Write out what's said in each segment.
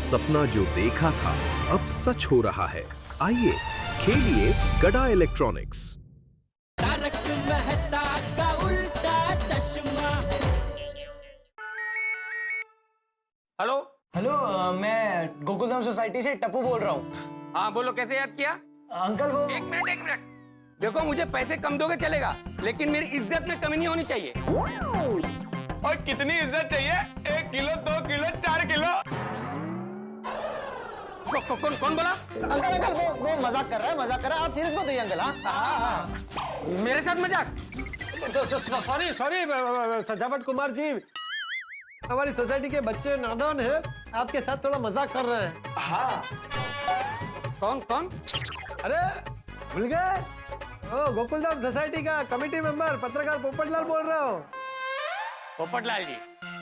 सपना जो देखा था अब सच हो रहा है। आइए खेलिए गड़ा इलेक्ट्रॉनिक्स। तारक मेहता का उल्टा चश्मा। हेलो। हेलो मैं गोकुलधाम सोसाइटी से टप्पू बोल रहा हूँ। हाँ बोलो, कैसे याद किया? अंकल वो एक मिनट। देखो, मुझे पैसे कम दोगे चलेगा, लेकिन मेरी इज्जत में कमी नहीं होनी चाहिए। और कितनी इज्जत चाहिए? 1 किलो, 2 किलो, 4 किलो? कौन बोला? अंकल वो मजाक कर रहा है, मजाक कर रहा है। आप सीरियस मत होइए अंकल। हाँ मेरे साथ मजाक? सॉरी सजावट कुमार जी, हमारी सोसाइटी के बच्चे नादान हैं, आपके साथ थोड़ा मजाक कर रहे हैं। हाँ कौन? अरे भूल गए? ओ गोकुलधाम सोसाइटी का कमेटी मेंबर पत्रकार पोपटलाल बोल रहा हूँ। पोपटलाल जी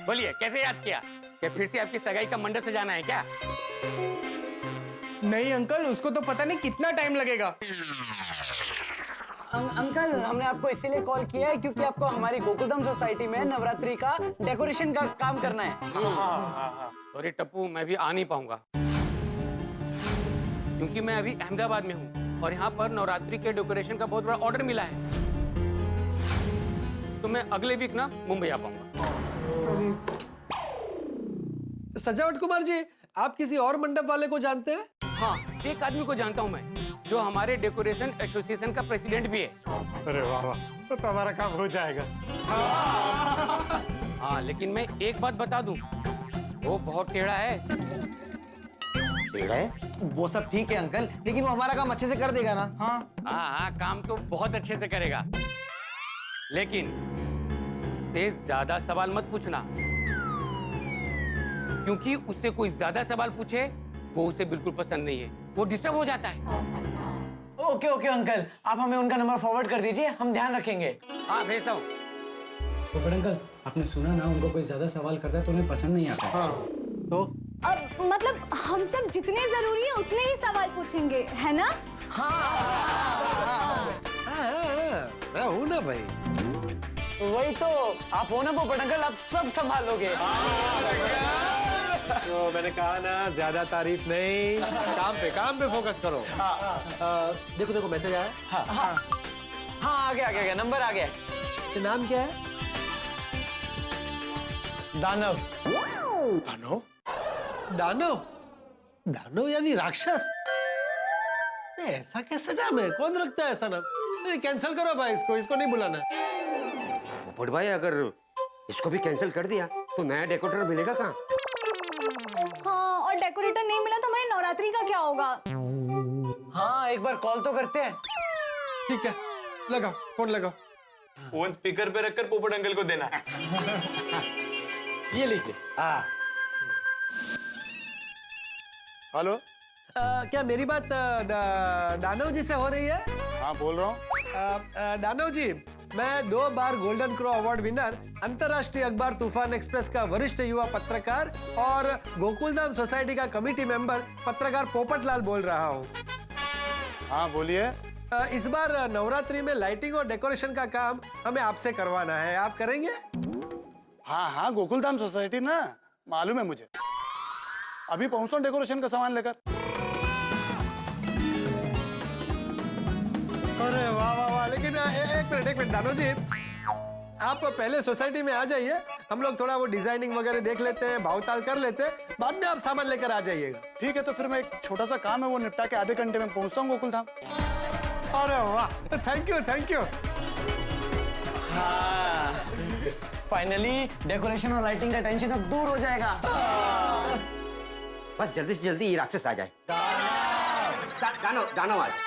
बोलिए, कैसे याद किया? क्या फिर से आपकी सगाई का मंडप सजाना है क्या? नहीं अंकल, उसको तो पता नहीं कितना टाइम लगेगा। अंकल हमने आपको इसीलिए कॉल किया है क्योंकि आपको हमारी गोकुलधाम सोसाइटी में नवरात्रि का डेकोरेशन का काम करना है। सॉरी टप्पू, मैं भी आ नहीं पाऊंगा क्योंकि मैं अभी अहमदाबाद में हूँ और यहाँ पर नवरात्रि के डेकोरेशन का बहुत बड़ा ऑर्डर मिला है, तो मैं अगले वीक ना मुंबई आ पाऊंगा। सजावट कुमार जी, आप किसी और मंडप वाले को जानते हैं? हाँ, एक आदमी को जानता हूँ मैं, जो हमारे डेकोरेशन एसोसिएशन का प्रेसिडेंट भी है। अरे वाह, तो हमारा काम हो जाएगा। हाँ, लेकिन मैं एक बात बता दूं, वो बहुत टेढ़ा है। टेढ़ा है? वो सब ठीक है अंकल, लेकिन वो हमारा काम अच्छे से कर देगा ना? हाँ, काम तो बहुत अच्छे से करेगा, लेकिन उससे ज्यादा सवाल मत पूछना, क्योंकि उससे कोई ज्यादा सवाल पूछे वो उसे बिल्कुल पसंद नहीं है, वो डिस्टर्ब हो जाता है। ओके अंकल, आप हमें उनका नंबर फॉरवर्ड कर दीजिए, हम ध्यान रखेंगे। हाँ, भेजता हूँ। पोपट अंकल, आपने सुना ना, उनको कोई ज्यादा सवाल करता है तो उन्हें पसंद नहीं आता है। तो अब मतलब हम सब जितने जरूरी है उतने ही सवाल पूछेंगे, है ना? मैं हूँ ना भाई। वही तो, आप हो ना पोपट अंकल, आप सब संभालोगे। तो मैंने कहा ना, ज्यादा तारीफ नहीं, काम पे फोकस करो। देखो मैसेज आया। हाँ आ गया, नंबर आ गया। तो नाम क्या है? दानव। दानव यानी राक्षस? ऐसा कैसे नाम है? कौन रखता है ऐसा नाम? नहीं, कैंसिल करो भाई, इसको नहीं बुलाना। पोपट भाई, अगर इसको भी कैंसिल कर दिया तो नया डेकोरेटर मिलेगा कहाँ? हाँ, और डेकोरेटर नहीं मिला तो हमारी नवरात्रि का क्या होगा? हाँ, एक बार कॉल तो करते हैं। ठीक है, फोन लगाओ। फोन स्पीकर पे रखकर पोपट अंकल को देना। ये लीजिए। हेलो, क्या मेरी बात दानव जी से हो रही है? हाँ बोल रहा हूँ। दानव जी, मैं 2 बार गोल्डन क्रो अवार्ड विनर, अंतर्राष्ट्रीय अखबार तूफान एक्सप्रेस का वरिष्ठ युवा पत्रकार और गोकुलधाम सोसाइटी का कमेटी मेंबर पत्रकार पोपटलाल बोल रहा हूँ। हाँ बोलिए। इस बार नवरात्रि में लाइटिंग और डेकोरेशन का काम हमें आपसे करवाना है, आप करेंगे? हाँ, गोकुलधाम सोसाइटी ना, मालूम है मुझे। अभी पहुंचता हूँ डेकोरेशन का सामान लेकर। अरे वाह, लेकिन एक मिनट दानव जी, आप पहले सोसाइटी में आ जाइए, हम लोग थोड़ा वो डिजाइनिंग वगैरह देख लेते हैं, भावताल कर लेते हैं, बाद में आप सामान लेकर आ जाइएगा। ठीक है, तो फिर मैं एक छोटा सा काम है वो निपटा के आधे घंटे में पहुंचता हूँ गोकुलधाम। अरे वाह, थैंक यू। फाइनली डेकोरेशन और लाइटिंग का टेंशन अब दूर हो जाएगा। बस जल्दी से जल्दी ये राक्षस आ जाए। दानव आ जाए।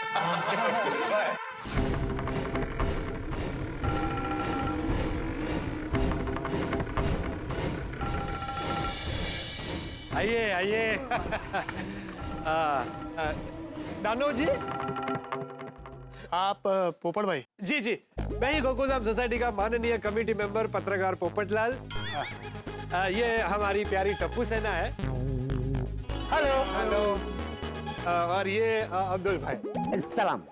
आइए। दानव जी। आप पोपट भाई? जी, मैं ही गोकुलधाम सोसाइटी का माननीय कमेटी मेंबर पत्रकार पोपटलाल। ये हमारी प्यारी टप्पू सेना है। हेलो। और ये अब्दुल भाई। सलाम।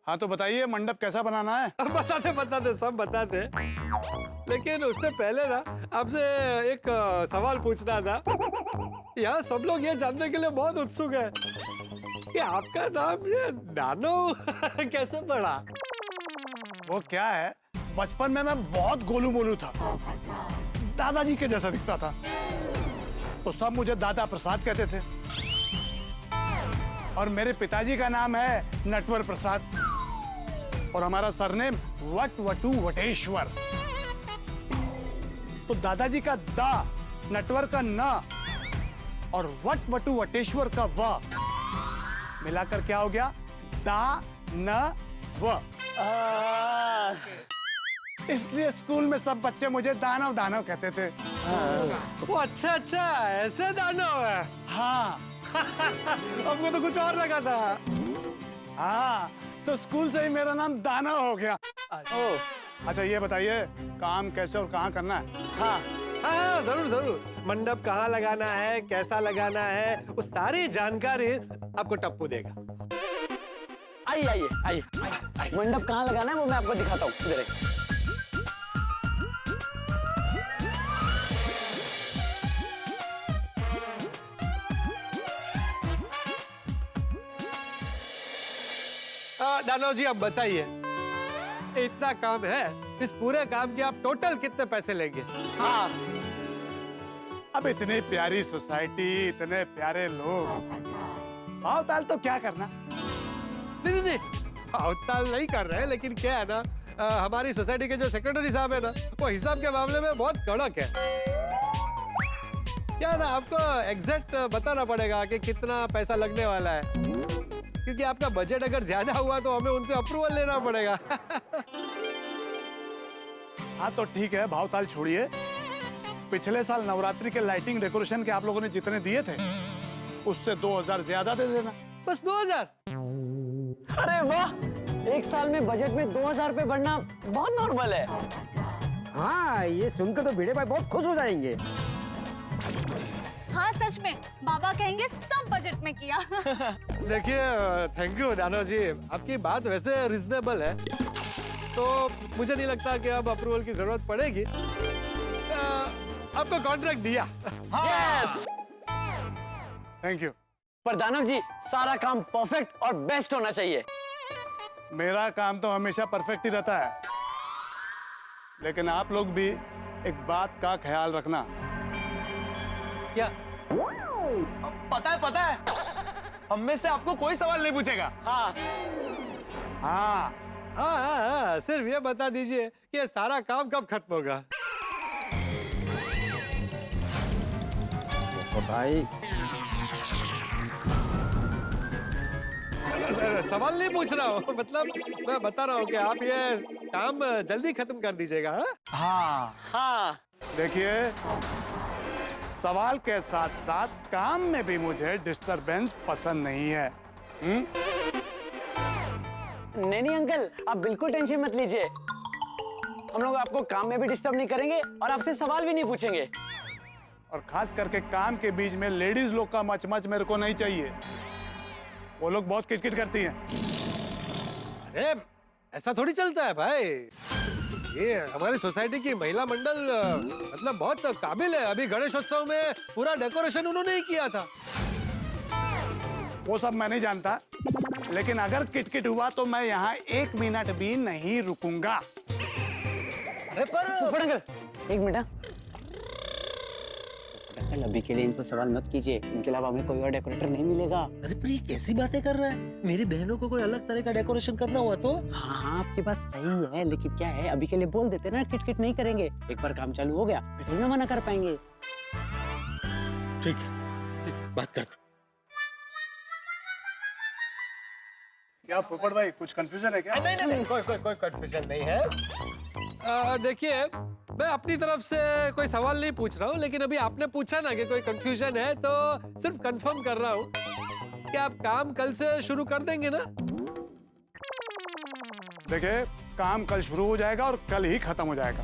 हाँ तो बताइए, मंडप कैसा बनाना है? बताते सब बताते, लेकिन उससे पहले ना आपसे एक सवाल पूछना था। यहाँ सब लोग ये जानने के लिए बहुत उत्सुक है कि आपका नाम ये नानो कैसे पड़ा। वो क्या है, बचपन में मैं बहुत गोलू मोलू था, दादाजी के जैसा दिखता था, तो सब मुझे दादा प्रसाद कहते थे। और मेरे पिताजी का नाम है नटवर प्रसाद और हमारा सरनेम वटवटू वटेश्वर। तो दादाजी का दा, नटवर का ना और वटवटू वटेश्वर का व मिलाकर क्या हो गया, दा न व। इसलिए स्कूल में सब बच्चे मुझे दानव दानव कहते थे। वो अच्छा ऐसे दानव है। हाँ हमको तो कुछ और लगा था। हाँ, तो स्कूल से ही मेरा नाम दानव हो गया। अच्छा ये बताइए, काम कैसे और कहाँ करना है? हाँ हाँ जरूर जरूर, मंडप कहाँ लगाना है, कैसा लगाना है, वो सारी जानकारी आपको टप्पू देगा। आइए आइए आइए, मंडप कहाँ लगाना है वो मैं आपको दिखाता हूँ। इधर आइए। दानव जी आप बताइए, इतना काम है, इस पूरे काम के आप टोटल कितने पैसे लेंगे? हाँ, अब इतनी प्यारी सोसाइटी, इतने प्यारे लोग, भाव ताल तो क्या करना। नहीं भावताल नहीं कर रहे हैं, लेकिन क्या है ना, हमारी सोसाइटी के जो सेक्रेटरी साहब है ना, वो हिसाब के मामले में बहुत कड़क है। क्या ना, आपको एग्जैक्ट बताना पड़ेगा कि कितना पैसा लगने वाला है, क्योंकि आपका बजट अगर ज्यादा हुआ तो हमें उनसे अप्रूवल लेना पड़ेगा। हाँ तो ठीक है, भाव ताल छोड़िए। पिछले साल नवरात्रि के लाइटिंग डेकोरेशन के आप लोगों ने जितने दिए थे, उससे 2000 ज्यादा दे देना। बस 2000? अरे वाह, एक साल में बजट में 2000 रुपए बढ़ना बहुत नॉर्मल है। हाँ, ये सुनकर तो भिड़े भाई बहुत खुश हो जाएंगे। हाँ सच में, बाबा कहेंगे सब बजट में किया। देखिए, थैंक यू दानव जी, आपकी बात वैसे रिजनेबल है, तो मुझे नहीं लगता कि अब अप्रूवल की जरूरत पड़ेगी। आपको कॉन्ट्रैक्ट दिया। यस। Thank you. पर दानव जी, सारा काम परफेक्ट और बेस्ट होना चाहिए। मेरा काम तो हमेशा परफेक्ट ही रहता है, लेकिन आप लोग भी एक बात का ख्याल रखना। क्या? पता है, हम में से आपको कोई सवाल नहीं पूछेगा। हाँ हाँ, हाँ, सिर्फ ये बता दीजिए कि ये सारा काम कब खत्म होगा। तो भाई सवाल नहीं पूछ रहा हूँ, मतलब मैं बता रहा हूँ कि आप ये काम जल्दी खत्म कर दीजिएगा। हाँ? हाँ। देखिए, सवाल के साथ साथ काम में भी मुझे डिस्टरबेंस पसंद नहीं है। नहीं अंकल, आप बिल्कुल टेंशन मत लीजिए, हम लोग आपको काम में भी डिस्टर्ब नहीं करेंगे और आपसे सवाल भी नहीं पूछेंगे। और खास करके काम के बीच में लेडीज लोग का मच मेरे को नहीं चाहिए, वो लोग बहुत किटकिट करती हैं। अरे ऐसा थोड़ी चलता है भाई, ये हमारी सोसाइटी की महिला मंडल मतलब बहुत काबिल है। अभी गणेशोत्सव में पूरा डेकोरेशन उन्होंने ही किया था। वो सब मैं नहीं जानता, लेकिन अगर किटकिट हुआ तो मैं यहाँ 1 मिनट भी नहीं रुकूंगा। अरे पर अंकल, 1 मिनट। अंकल अभी के लिए इनसे सवाल मत कीजिए, इनके अलावा हमें कोई और डेकोरेटर नहीं मिलेगा। अरे पर ये कैसी बातें कर रहा है? मेरी बहनों को कोई अलग तरह का डेकोरेशन करना हुआ तो? हाँ आपकी बात सही है, लेकिन क्या है, अभी के लिए बोल देते ना, किटकिट नहीं करेंगे। एक बार काम चालू हो गया फिर थोड़ी ना मना कर पाएंगे। ठीक है, बात करते। क्या पोपट भाई, कुछ कंफ्यूजन है क्या? नहीं, कोई कंफ्यूजन नहीं है। देखिए, मैं अपनी तरफ से कोई सवाल नहीं पूछ रहा हूँ, लेकिन अभी आपने पूछा ना कि कोई कंफ्यूजन है, तो सिर्फ कंफर्म कर रहा हूँ कि आप काम कल से शुरू कर देंगे ना? देखिए, काम कल शुरू हो जाएगा और कल ही खत्म हो जाएगा।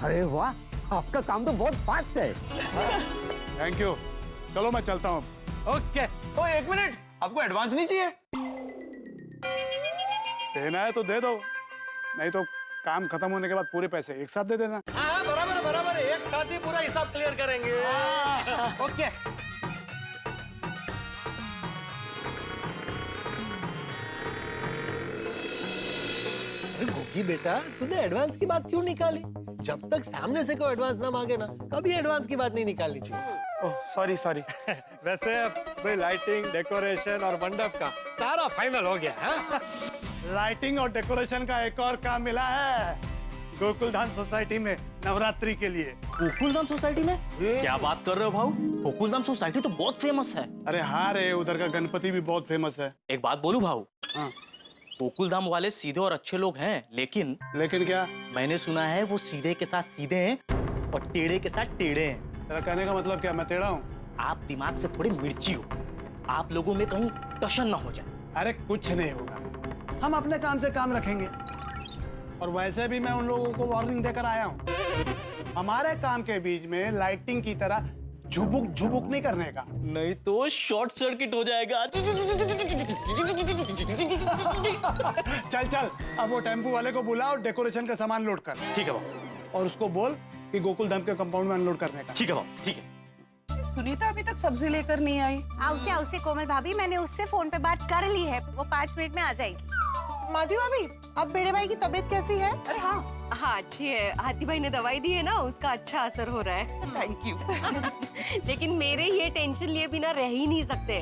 अरे वाह, आपका काम तो बहुत फास्ट है। थैंक यू, चलो मैं चलता हूँ। ओके। ओ 1 मिनट, आपको एडवांस नहीं चाहिए? देना है तो दे दो, नहीं तो काम खत्म होने के बाद पूरे पैसे एक साथ दे देना। हाँ बराबर, एक साथ ही पूरा हिसाब क्लियर करेंगे। ओके। अरे गोगी बेटा, तूने एडवांस की बात क्यों निकाली? जब तक सामने से कोई एडवांस ना मांगे ना, कभी एडवांस की बात नहीं निकालनी चाहिए। Oh sorry sorry. वैसे भाई लाइटिंग, डेकोरेशन और मंडप का सारा फाइनल हो गया है। लाइटिंग और डेकोरेशन का एक और काम मिला है गोकुलधाम सोसाइटी में नवरात्रि के लिए। गोकुलधाम सोसाइटी में? क्या बात कर रहे हो भाऊ? गोकुलधाम सोसाइटी तो बहुत फेमस है। अरे हाँ रे, उधर का गणपति भी बहुत फेमस है। एक बात बोलूं भाऊ? हाँ। गोकुलधाम वाले सीधे और अच्छे लोग हैं, लेकिन क्या? मैंने सुना है वो सीधे के साथ सीधे हैं और टेढ़े के साथ टेढ़े हैं। तेरा कहने का मतलब क्या, मैं टेढ़ा हूँ? आप दिमाग से थोड़ी मिर्ची हो, आप लोगों में कहीं टशन ना हो जाए। अरे कुछ नहीं होगा, हम अपने काम से काम रखेंगे। और वैसे भी मैं उन लोगों को वार्निंग देकर आया हूँ, हमारे काम के बीच में लाइटिंग की तरह झुबुक झुबुक नहीं करने का, नहीं तो शॉर्ट सर्किट हो जाएगा। चल चल, अब वो टेम्पू वाले को बुला और डेकोरेशन का सामान लोड कर। ठीक है बाबू। और उसको बोल कि गोकुलधाम के कंपाउंड में अनलोड करने का। ठीक है बाबू, ठीक है। सुनीता अभी तक सब्जी लेकर नहीं आई। आओ से कोमल भाभी, मैंने उससे फोन पे बात कर ली है, वो 5 मिनट में आ जाएगी। माधवी भाभी, अब बेड़े भाई की तबीयत कैसी है? अरे हाँ हाँ अच्छी है। हाथी भाई ने दवाई दी है ना, उसका अच्छा असर हो रहा है। Thank you. लेकिन मेरे ये टेंशन लिए बिना रह ही नहीं सकते।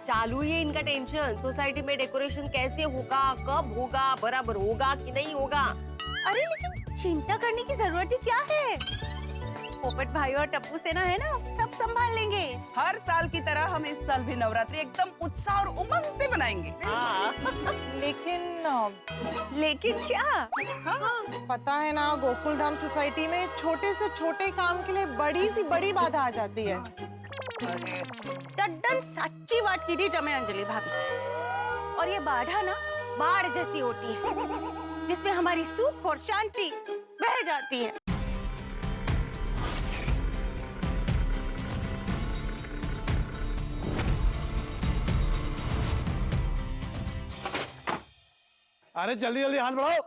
चालू ही है इनका टेंशन, सोसाइटी में डेकोरेशन कैसे होगा, कब होगा, बराबर होगा कि नहीं होगा। अरे लेकिन चिंता करने की जरूरत ही क्या है? पोपट भाई और टप्पू सेना है ना, सब संभाल लेंगे। हर साल की तरह हम इस साल भी नवरात्रि एकदम उत्साह और उमंग से मनाएंगे। लेकिन क्या? हाँ, पता है ना, गोकुलधाम सोसाइटी में छोटे से छोटे काम के लिए बड़ी सी बड़ी बाधा आ जाती है। तड्डन सच्ची बात की थी टमे अंजलि भाभी। और ये बाधा ना बाढ़ जैसी होती है, जिसमें हमारी सुख और शांति बह जाती है। अरे जल्दी जल्दी हाथ बढ़ाओ।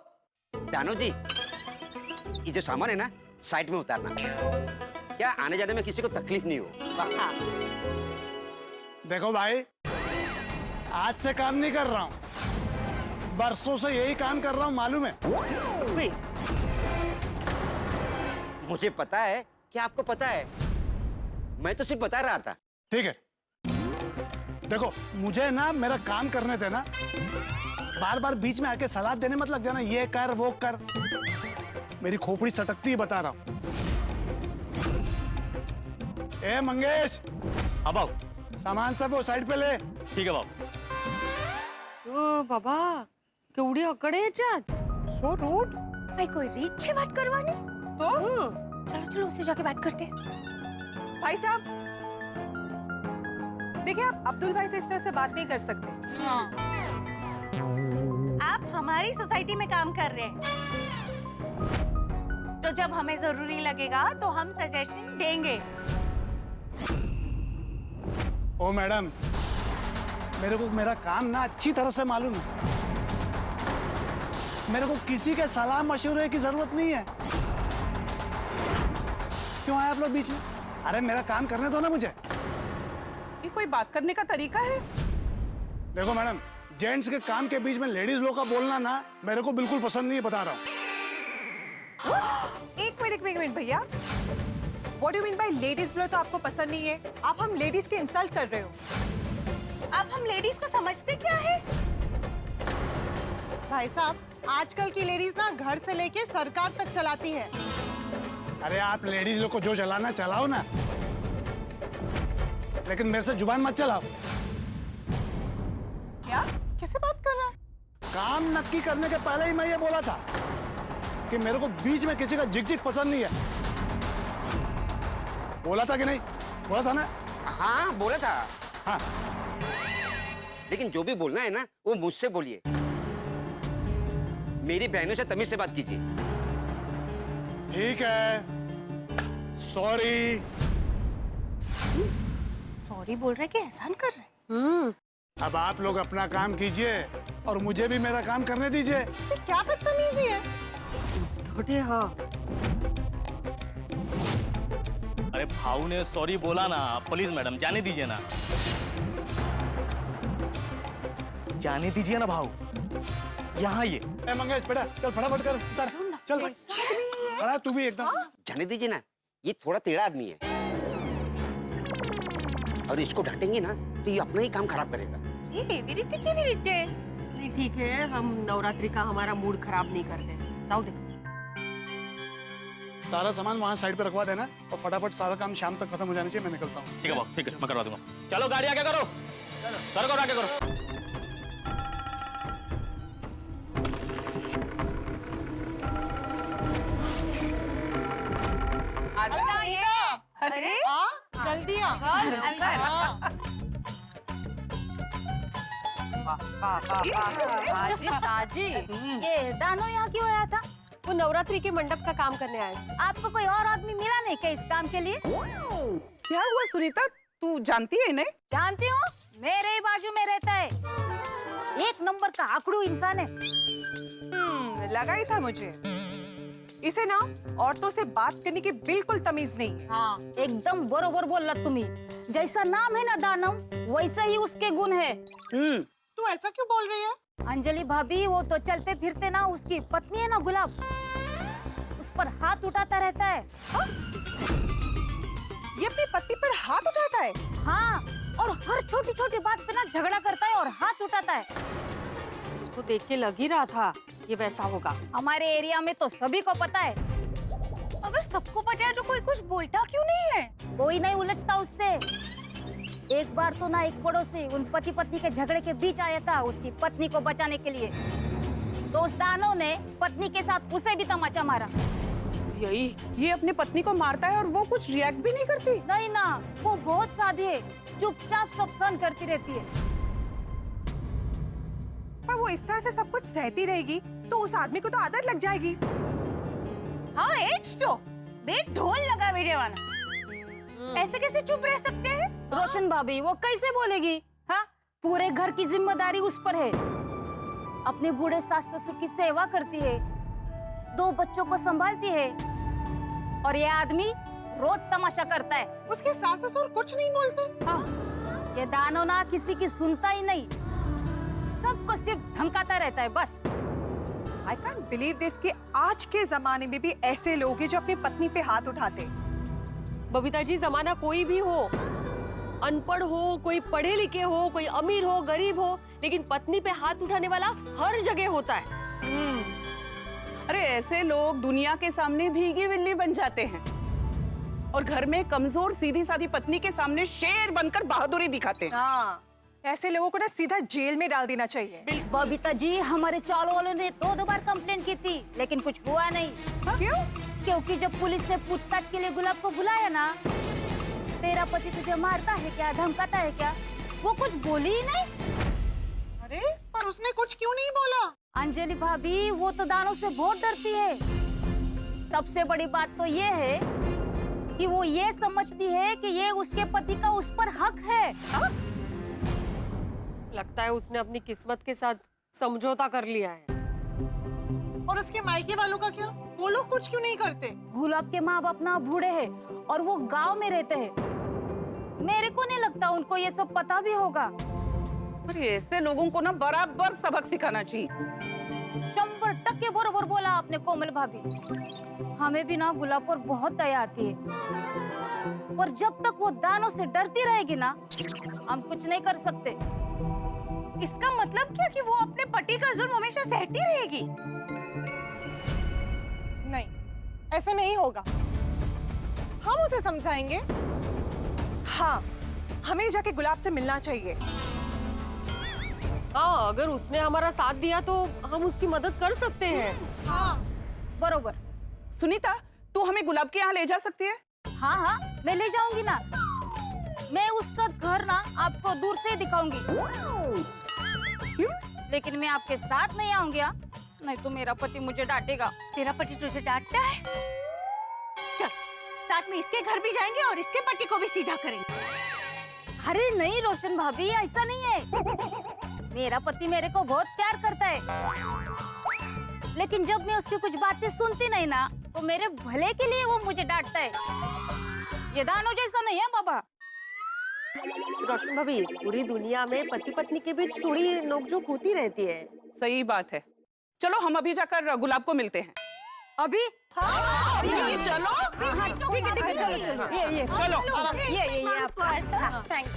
दानो जी, ये जो सामान है ना, साइड में उतारना, क्या आने जाने में किसी को तकलीफ नहीं हो। देखो भाई, आज से काम नहीं कर रहा हूँ, बरसों से यही काम कर रहा हूँ, मालूम है? मुझे पता है कि आपको पता है, मैं तो सिर्फ बता रहा था। ठीक है, देखो मुझे ना मेरा काम करने देना, बार बार बीच में आके सलाह देने मत लग जाना, ये कर वो कर। मेरी खोपड़ी सटकती है, बता रहा हूँ। ए मंगेश, हाँ बाबू। सामान सब वो साइड पे ले। ठीक है बाबू। ओ बाबा, केवढी अकडे याच्यात। So rude. भाई कोई रीच से बात करवानी तो चलो चलो उससे जाके बात करते हैं। भाई साहब, देखिए आप अब्दुल भाई से इस तरह से बात नहीं कर सकते। हाँ। आप हमारी सोसाइटी में काम कर रहे हैं, तो जब हमें जरूरी लगेगा तो हम सजेशन देंगे। ओ मैडम, मेरे को मेरा काम ना अच्छी तरह से मालूम है, मेरे को किसी के सलाह मशवरे की जरूरत नहीं है। क्यों आए आप लोग बीच में? अरे मेरा काम करने दो ना मुझे। ये कोई बात करने का तरीका है? देखो मैडम, जेंट्स के काम के बीच में लेडीज लोग का बोलना ना मेरे को बिल्कुल पसंद नहीं है, बता रहा हूँ। एक मिनट भैया, What do you mean by ladies बोले तो आपको पसंद नहीं है? आप हम लेडीज के इंसल्ट कर रहे हो। आप हम लेडीज को समझते क्या है? भाई साहब, आजकल की लेडीज ना घर से लेके सरकार तक चलाती है। अरे आप लेडीज लोग को जो चलाना चलाओ ना, लेकिन मेरे से जुबान मत चलाओ। क्या? कैसे बात कर रहा है? काम नक्की करने के पहले ही मैं ये बोला था कि मेरे को बीच में किसी का झिक-झिक पसंद नहीं है। बोला था कि नहीं? बोला था ना? हाँ बोला था। हाँ। लेकिन जो भी बोलना है ना, वो मुझसे बोलिए, मेरी बहनों से तमीज से बात कीजिए। ठीक है, सॉरी। सॉरी बोल रहे कि एहसान कर रहे? अब आप लोग अपना काम कीजिए और मुझे भी मेरा काम करने दीजिए। क्या बदतमीजी है? थोड़े हाँ। अरे भाऊ ने सॉरी बोला ना, प्लीज मैडम जाने दीजिए ना, जाने दीजिए ना भाऊ। यहाँ ये ए मंगेश बेटा चल फटाफट कर, उतर चल, खड़ा है तू भी एकदम। जाने दीजिए ना, ये थोड़ा टेढ़ा आदमी है और इसको डांटेंगे ना तो ये अपना ही काम खराब करेगा। नहीं ठीक है, हम नवरात्रि का हमारा मूड खराब नहीं करते। जाओ दे। सारा सामान वहाँ साइड पे रखवा देना और फटाफट सारा काम शाम तक खत्म हो जाना चाहिए। मैं निकलता हूँ। ठीक है भाऊ, ठीक है मैं करवा दूंगा। चलो गाड़ी आगे करो, करो आगे करो। अरे जल्दी आ। ताजी, ये दानो यहाँ क्यों आया था? वो नवरात्रि के मंडप का काम करने आया। आपको कोई और आदमी मिला नहीं क्या इस काम के लिए? क्या हुआ सुनीता, तू जानती है इन्हें? जानती हूँ, मेरे ही बाजू में रहता है, एक नंबर का आकड़ू इंसान है। लगा ही था मुझे, इसे ना औरतों से बात करने की बिल्कुल तमीज नहीं है। हाँ, एकदम बरोबर बोल तुम्ही। जैसा नाम है ना दानव, वैसा ही उसके गुण है। तू ऐसा क्यों बोल रही है? अंजलि भाभी, वो तो चलते फिरते ना उसकी पत्नी है ना गुलाब, उस पर हाथ उठाता रहता है। ये अपनी पत्नी पर हाथ उठाता है? हाँ, और हर छोटी छोटी बात पे ना झगड़ा करता है और हाथ उठाता है। उसको देख के लग ही रहा था ये वैसा होगा। हमारे एरिया में तो सभी को पता है। अगर सबको पता है तो कोई कुछ बोलता क्यों नहीं है? कोई नहीं उलझता उससे। एक बार तो ना एक पड़ोसी उन पति पत्नी के झगड़े के बीच आया था उसकी पत्नी को बचाने के लिए, तो उस दानव ने पत्नी के साथ उसे भी तमाचा मारा। यही, ये अपनी पत्नी को मारता है और वो कुछ रिएक्ट भी नहीं करती? नहीं ना, वो बहुत सादी है, चुपचाप सब सहन करती रहती है। पर वो इस तरह से सब कुछ सहती रहेगी तो उस आदमी को तो आदत लग जाएगी। हाँ, एज तो बे ढोल लगा मेरे वाला। ऐसे कैसे चुप रह सकते हैं? रोशन भाभी, वो कैसे बोलेगी? हाँ, पूरे घर की जिम्मेदारी उस पर है। अपने बूढ़े सास ससुर की सेवा करती है, 2 बच्चों को संभालती है, और ये आदमी रोज तमाशा करता है। उसके सास ससुर कुछ नहीं बोलते? हाँ, ये दानव ना किसी की सुनता ही नहीं, सबको सिर्फ धमकाता रहता है बस। I can't believe this कि आज के जमाने में भी ऐसे लोग हैं जो अपनी पत्नी पे हाथ उठाते। बबीता जी, जमाना कोई भी हो, अनपढ़ हो, कोई पढ़े लिखे हो, कोई अमीर हो, गरीब हो, लेकिन पत्नी पे हाथ उठाने वाला हर जगह होता है। अरे ऐसे लोग दुनिया के सामने भीगी बिल्ली बन जाते हैं और घर में कमजोर सीधी सादी पत्नी के सामने शेर बनकर बहादुरी दिखाते हैं। हाँ, ऐसे लोगों को ना सीधा जेल में डाल देना चाहिए। बबीता जी, हमारे चालों वालों ने 2 बार कंप्लेंट की थी, लेकिन कुछ हुआ नहीं। क्यों? क्योंकि जब पुलिस ने पूछताछ के लिए गुलाब को बुलाया ना, तेरा पति तुझे मारता है क्या, धमकाता है क्या, वो कुछ बोली ही नहीं। अरे पर उसने कुछ क्यों नहीं बोला? अंजलि भाभी, वो तो दानों से बहुत डरती है। सबसे बड़ी बात तो ये है कि वो ये समझती है कि ये उसके पति का उस पर हक है। लगता है उसने अपनी किस्मत के साथ समझौता कर लिया है। और उसके मायके वालों का क्या? वो लोग कुछ क्यों नहीं करते? गुलाब के माँ बाप ना बूढ़े हैं और वो गांव में रहते हैं। मेरे को नहीं लगता उनको ये सब पता भी होगा। अरे ऐसे लोगों को ना बराबर सबक सिखाना चाहिए। 100% बरोबर बोला आपने कोमल भाभी। हमें भी ना गुलाब पर बहुत दया आती है, और जब तक वो दानों से डरती रहेगी ना, हम कुछ नहीं कर सकते। इसका मतलब क्या कि वो अपने पति का जुल्म हमेशा सहती रहेगी? नहीं, ऐसा नहीं होगा। हम उसे समझाएंगे। हाँ, हमें जाके गुलाब से मिलना चाहिए। हाँ, अगर उसने हमारा साथ दिया तो हम उसकी मदद कर सकते हैं। हाँ, बरोबर। सुनीता, तू हमें गुलाब के यहाँ ले जा सकती है? हाँ हाँ, मैं ले जाऊंगी ना। मैं उसका घर ना आपको दूर से ही दिखाऊंगी। क्यों? लेकिन मैं आपके साथ नहीं आऊंगी, नहीं तो मेरा पति मुझे डांटेगा। तेरा पति तुझे डांटता है? चल, साथ में इसके घर भी जाएंगे और इसके पति को भी सीधा करेंगे। अरे नहीं रोशन भाभी, ऐसा नहीं है। मेरा पति मेरे को बहुत प्यार करता है, लेकिन जब मैं उसकी कुछ बातें सुनती नहीं ना, तो मेरे भले के लिए वो मुझे डांटता है। ये दानव जैसा नहीं है बाबा। रोशन भाभी, पूरी दुनिया में पति पत्नी के बीच थोड़ी नोकझोंक होती रहती है। सही बात है। चलो हम अभी जाकर गुलाब को मिलते हैं। अभी? हाँ, चलो। ठीक है, चलो। ये चलो। ये आपका। थैंक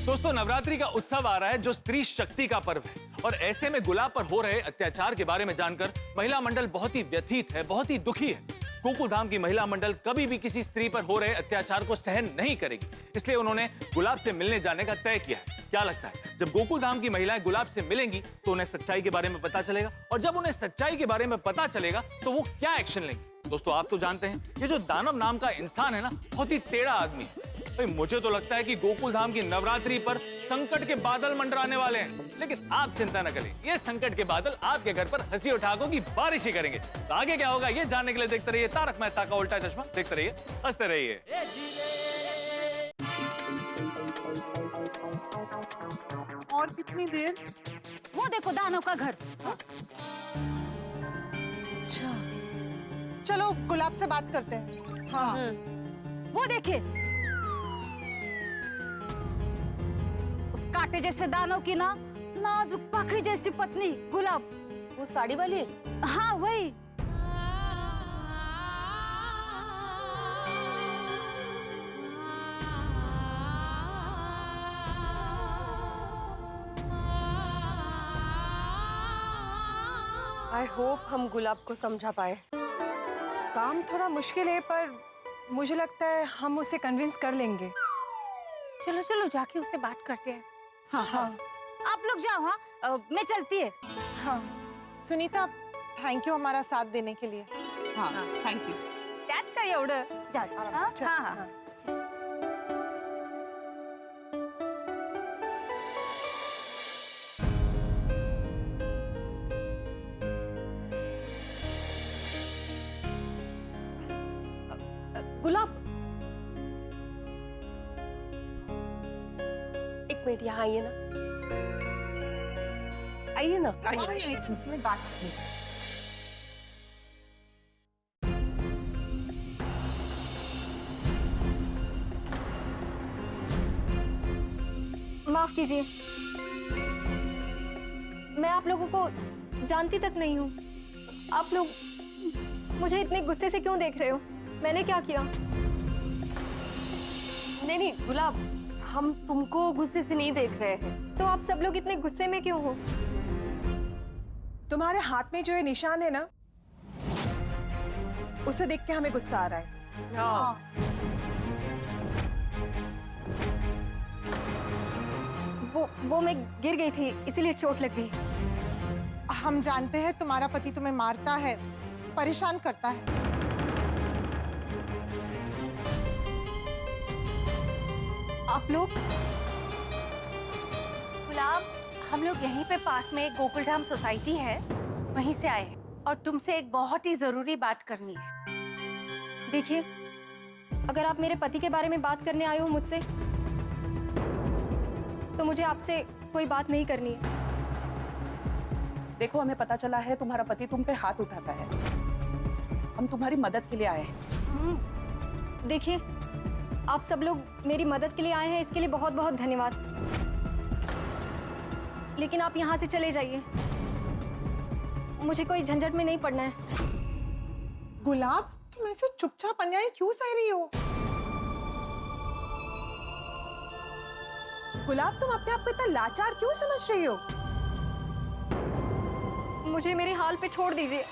दोस्तों, नवरात्रि का उत्सव आ रहा है जो स्त्री शक्ति का पर्व है, और ऐसे में गुलाब पर हो रहे अत्याचार के बारे में जानकर महिला मंडल बहुत ही व्यथित है, बहुत ही दुखी है। गोकुलधाम की महिला मंडल कभी भी किसी स्त्री पर हो रहे अत्याचार को सहन नहीं करेगी, इसलिए उन्होंने गुलाब से मिलने जाने का तय किया है। क्या लगता है, जब गोकुलधाम की महिलाएं गुलाब से मिलेंगी तो उन्हें सच्चाई के बारे में पता चलेगा, और जब उन्हें सच्चाई के बारे में पता चलेगा तो वो क्या एक्शन लेंगे? दोस्तों, आप तो जानते हैं ये जो दानव नाम का इंसान है ना, बहुत ही टेढ़ा आदमी है। भाई, मुझे तो लगता है कि गोकुलधाम की नवरात्रि पर संकट के बादल मंडराने वाले हैं, लेकिन आप चिंता न करें, ये संकट के बादल आपके घर पर हंसी और ठहाकों की बारिश ही करेंगे। तो आगे क्या होगा ये जानने के लिए देखते रहिए तारक मेहता का उल्टा चश्मा। देखते रहिए, हंसते रहिए। और कितनी देर? वो देखो दानव का घर। अच्छा, चलो गुलाब से बात करते हैं। हाँ। वो देखिए, उस कांटे जैसे दानव की ना नाजुक पाखड़ी जैसी पत्नी गुलाब। वो साड़ी वाली? हाँ, वही। आई होप हम गुलाब को समझा पाए। काम थोड़ा मुश्किल है, पर मुझे लगता है हम उसे कन्विंस कर लेंगे। चलो चलो जाके उससे बात करते हैं। हाँ हाँ आप लोग जाओ। हाँ, मैं चलती है। हाँ। सुनीता, थैंक यू हमारा साथ देने के लिए। हाँ, थैंक यू। त्यात काय एवढं? जा, हाँ, हाँ, हाँ। गुलाब, एक मिनट यहाँ आइए ना। आइए ना। माफ कीजिए, मैं आप लोगों को जानती तक नहीं हूँ। आप लोग मुझे इतने गुस्से से क्यों देख रहे हो? मैंने क्या किया? नहीं नहीं गुलाब, हम तुमको गुस्से से नहीं देख रहे हैं। तो आप सब लोग इतने गुस्से में क्यों हो? तुम्हारे हाथ में जो ये निशान है ना, उसे देख के हमें गुस्सा आ रहा है। हाँ। वो मैं गिर गई थी, इसीलिए चोट लग गई। हम जानते हैं तुम्हारा पति तुम्हें मारता है, परेशान करता है। आप लोग? गुलाब, हम लोग यहीं पे पास में एक गोकुलधाम सोसाइटी है, वहीं से आए हैं और तुमसे एक बहुत ही जरूरी बात करनी है। देखिए, अगर आप मेरे पति के बारे में बात करने आए हो मुझसे, तो मुझे आपसे कोई बात नहीं करनी है। देखो, हमें पता चला है तुम्हारा पति तुम पे हाथ उठाता है। हम तुम्हारी मदद के लिए आए हैं। देखिए, आप सब लोग मेरी मदद के लिए आए हैं, इसके लिए बहुत बहुत धन्यवाद। लेकिन आप यहाँ से चले जाइए, मुझे कोई झंझट में नहीं पड़ना है। गुलाब, तुम ऐसे चुपचाप अन्याय क्यों सह रही हो? गुलाब, तुम अपने आप को इतना लाचार क्यों समझ रही हो? मुझे मेरे हाल पे छोड़ दीजिए।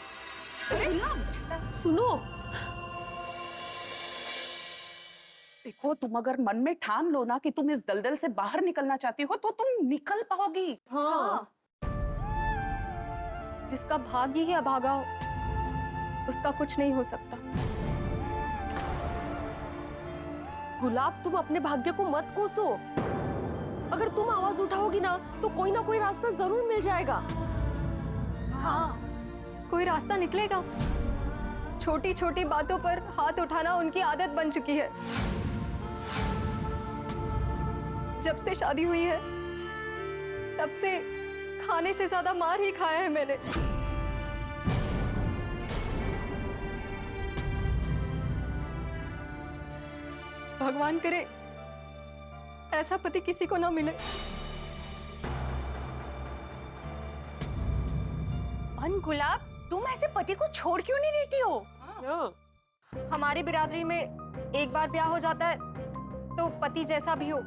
गुलाब, सुनो, देखो, तुम अगर मन में ठान लो ना कि तुम इस दलदल से बाहर निकलना चाहती हो, तो तुम निकल पाओगी। हाँ। जिसका भाग्य ही अभागा हो, उसका कुछ नहीं हो सकता। गुलाब, तुम अपने भाग्य को मत कोसो। अगर तुम आवाज उठाओगी ना, तो कोई ना कोई रास्ता जरूर मिल जाएगा। हाँ, कोई रास्ता निकलेगा। छोटी छोटी बातों पर हाथ उठाना उनकी आदत बन चुकी है। जब से शादी हुई है, तब से खाने से ज्यादा मार ही खाया है मैंने। भगवान करे ऐसा पति किसी को ना मिले। गुलाब, तुम ऐसे पति को छोड़ क्यों नहीं रहती हो? हमारी बिरादरी में एक बार ब्याह हो जाता है तो पति जैसा भी हो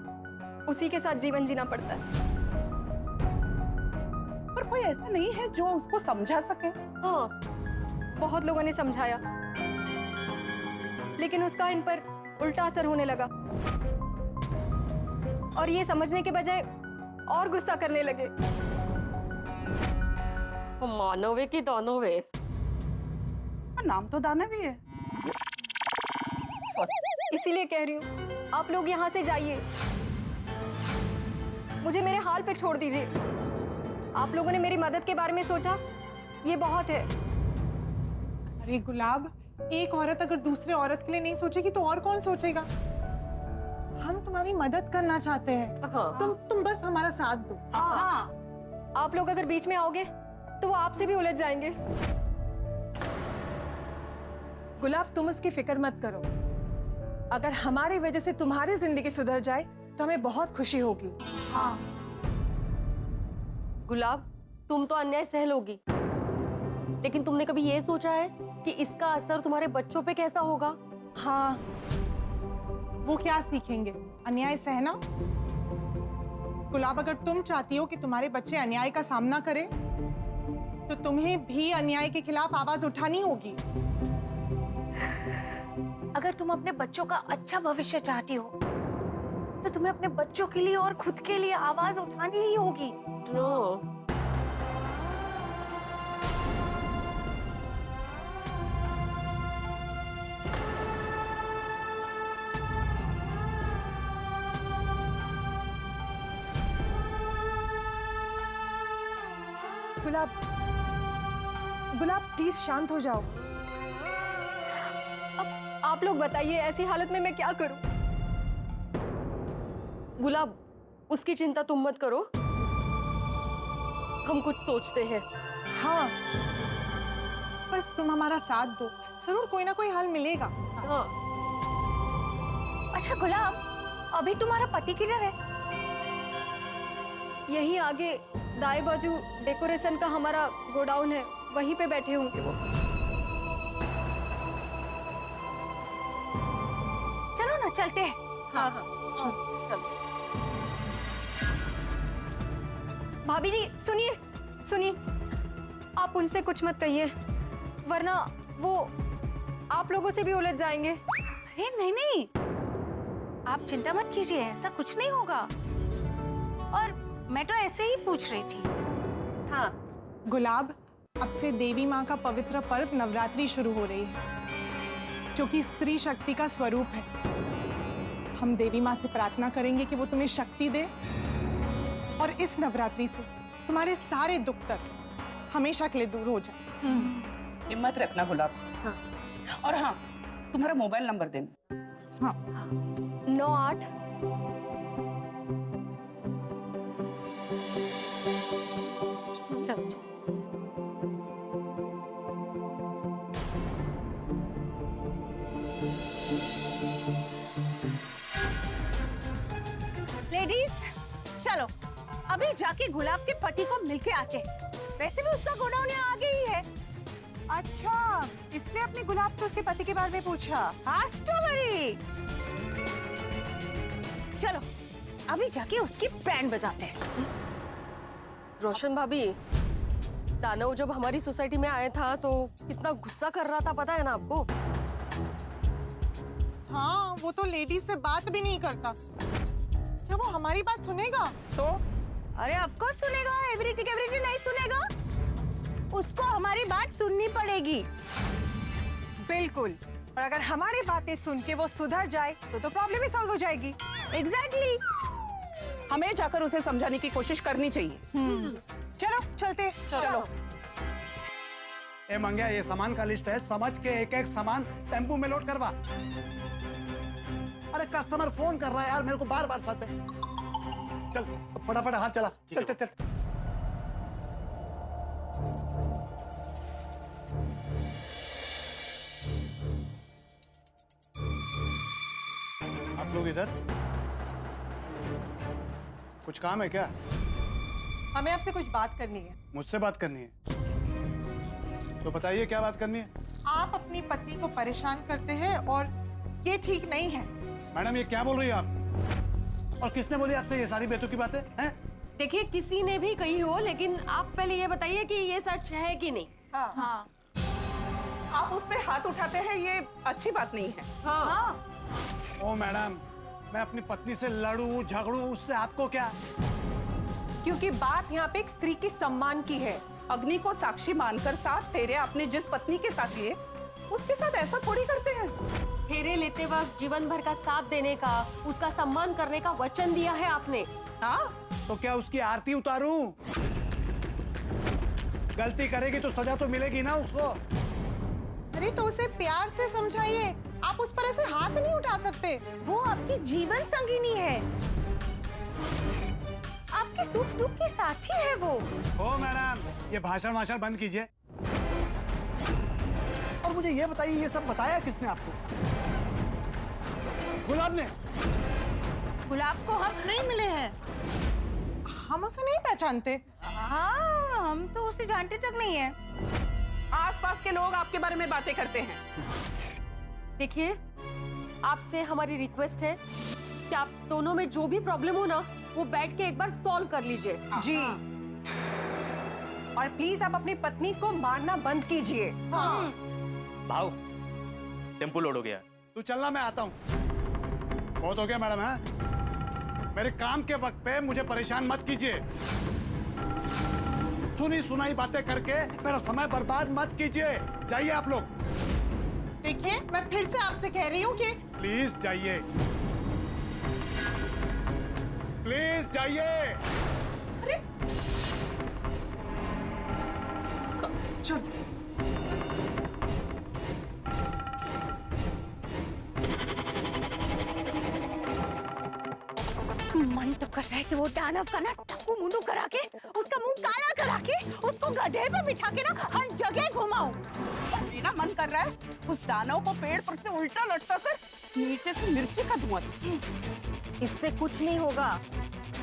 उसी के साथ जीवन जीना पड़ता है। पर कोई ऐसा नहीं है जो उसको समझा सके? हाँ, बहुत लोगों ने समझाया, लेकिन उसका इन पर उल्टा असर होने लगा और ये समझने के बजाय और गुस्सा करने लगे। मानवे की दानवे। नाम तो दानव ही है। इसीलिए कह रही हूँ, आप लोग यहाँ से जाइए, मुझे मेरे हाल पे छोड़ दीजिए। आप लोगों ने मेरी मदद के बारे में सोचा, ये बहुत है। अरे गुलाब, एक औरत अगर दूसरे औरत के लिए नहीं सोचेगी तो और कौन सोचेगा? हम तुम्हारी मदद करना चाहते हैं। तुम बस हमारा साथ दो। आप लोग अगर बीच में आओगे तो वो आपसे भी उलझ जाएंगे। गुलाब, तुम उसकी फिक्र मत करो। अगर हमारी वजह से तुम्हारी जिंदगी सुधर जाए तो हमें बहुत खुशी होगी। हाँ। गुलाब, तुम तो अन्याय सह लोगी, लेकिन तुमने कभी ये सोचा है कि इसका असर तुम्हारे बच्चों पे कैसा होगा? हाँ, वो क्या सीखेंगे? अन्याय सहना? गुलाब, अगर तुम चाहती हो कि तुम्हारे बच्चे अन्याय का सामना करें तो तुम्हें भी अन्याय के खिलाफ आवाज उठानी होगी। अगर तुम अपने बच्चों का अच्छा भविष्य चाहती हो तो तुम्हें अपने बच्चों के लिए और खुद के लिए आवाज उठानी ही होगी। गुलाब, गुलाब प्लीज शांत हो जाओ। अब आप लोग बताइए, ऐसी हालत में मैं क्या करूं? गुलाब, उसकी चिंता तुम मत करो, हम कुछ सोचते हैं। हाँ, बस तुम हमारा साथ दो, जरूर कोई ना कोई हल मिलेगा। हाँ। अच्छा गुलाब, अभी तुम्हारा पति किधर है? यहीं आगे दाएं बाजू डेकोरेशन का हमारा गोडाउन है, वहीं पे बैठे होंगे वो। चलो ना, चलते हैं। हाँ, भाभी जी सुनिए, सुनिए, आप उनसे कुछ मत कहिए, वरना वो आप लोगों से भी उलझ जाएंगे। अरे नहीं नहीं, आप चिंता मत कीजिए, ऐसा कुछ नहीं होगा। और मैं तो ऐसे ही पूछ रही थी। हाँ। गुलाब, अब से देवी माँ का पवित्र पर्व नवरात्रि शुरू हो रही है, जो कि स्त्री शक्ति का स्वरूप है। हम देवी माँ से प्रार्थना करेंगे कि वो तुम्हें शक्ति दे और इस नवरात्रि से तुम्हारे सारे दुख दर्द हमेशा के लिए दूर हो जाए। हिम्मत रखना गुलाब। हाँ। और हाँ, तुम्हारा मोबाइल नंबर देना। हाँ। 98 लेडीज, चलो अभी जाके गुलाब के पति को मिलके आते हैं। वैसे भी उसका गोडाउन यहाँ आगे ही है। अच्छा, इसलिए अपने गुलाब से उसके पति के बारे में पूछा। आस्ट्रोबेरी, चलो अभी जाके उसकी बैंड बजाते हैं। रोशन भाभी, दानव जब हमारी सोसाइटी में आया था तो कितना गुस्सा कर रहा था, पता है ना आपको? हाँ, वो तो लेडीज से बात भी नहीं करता। क्या वो हमारी बात सुनेगा? तो अरे ऑफ कोर्स सुनेगा, एवरीथिंग नहीं सुनेगा। उसको हमारी बात सुननी पड़ेगी। बिल्कुल, और अगर हमारी बातें सुन के वो सुधर जाए तो प्रॉब्लम ही सॉल्व हो जाएगी। एग्जैक्टली। हमें जाकर उसे समझाने की कोशिश करनी चाहिए। चलो चलते। चलो। ए मंग्या, ये सामान का लिस्ट है, समझ के एक एक सामान टेम्पो में लोड करवा। अरे कस्टमर फोन कर रहा है यार मेरे को बार बार साथ में। चल फटाफट, हाथ चला, चल चल चल। आप लोग लोग इधर? कुछ काम है क्या? हमें आपसे कुछ बात करनी है। मुझसे बात करनी है? तो बताइए क्या बात करनी है? आप अपनी पत्नी को परेशान करते हैं और ये ठीक नहीं है। मैडम ये क्या बोल रही है आप? और किसने बोली आपसे ये सारी बेतुकी बातें हैं? देखिए किसी ने भी कही हो, लेकिन आप पहले ये बताइए कि ये सच है कि नहीं। हाँ हाँ, आप उस पे हाथ उठाते हैं, ये अच्छी बात नहीं है। हाँ। ओ मैडम, मैं अपनी पत्नी से लड़ूं झगड़ूं, उससे आपको क्या? क्योंकि बात यहाँ पे एक स्त्री की सम्मान की है। अग्नि को साक्षी मानकर 7 फेरे आपने जिस पत्नी के साथ लिए, उसके साथ ऐसा थोड़ी करते हैं। फेरे लेते वक्त जीवन भर का साथ देने का, उसका सम्मान करने का वचन दिया है आपने। हाँ, तो क्या उसकी आरती उतारूं? गलती करेगी तो सजा तो मिलेगी ना उसको। अरे तो उसे प्यार से समझाइए, आप उस पर ऐसे हाथ नहीं उठा सकते। वो आपकी जीवन संगिनी है, आपकी सुख दुख की साथी है वो। ओ मैडम, ये भाषण बंद कीजिए। और मुझे ये बताइए, ये सब बताया किसने आपको? गुलाब ने? गुलाब को हम नहीं मिले हैं, हम उसे नहीं पहचानते। हाँ, हम तो उसे जानते तक नहीं है। आसपास के लोग आपके बारे में बातें करते हैं। देखिए, आपसे हमारी रिक्वेस्ट है कि आप दोनों में जो भी प्रॉब्लम हो ना, वो बैठ के एक बार सॉल्व कर लीजिए। जी। और प्लीज आप अपनी पत्नी को मारना बंद कीजिए। हाँ। भाव, टेम्पो लोड हो गया। तू चलना, मैं आता हूँ। बहुत हो गया मैडम, है? मेरे काम के वक्त पे मुझे परेशान मत कीजिए। सुनी सुनाई बातें करके मेरा समय बर्बाद मत कीजिए। जाइए आप लोग। देखिए, मैं फिर से आपसे कह रही हूँ कि प्लीज जाइए, प्लीज जाइए। अरे चल। मन तो कर रहा है कि वो दानव का ना टक्कू मुंडू करा के, उसका मुंह काला करा के, उसको गधे पे बिठा के ना हर जगह घुमाऊं। मेरा मन कर रहा है उस दानव को पेड़ पर से उल्टा लटका कर नीचे से मिर्ची का धुआं दूं। इससे कुछ नहीं होगा।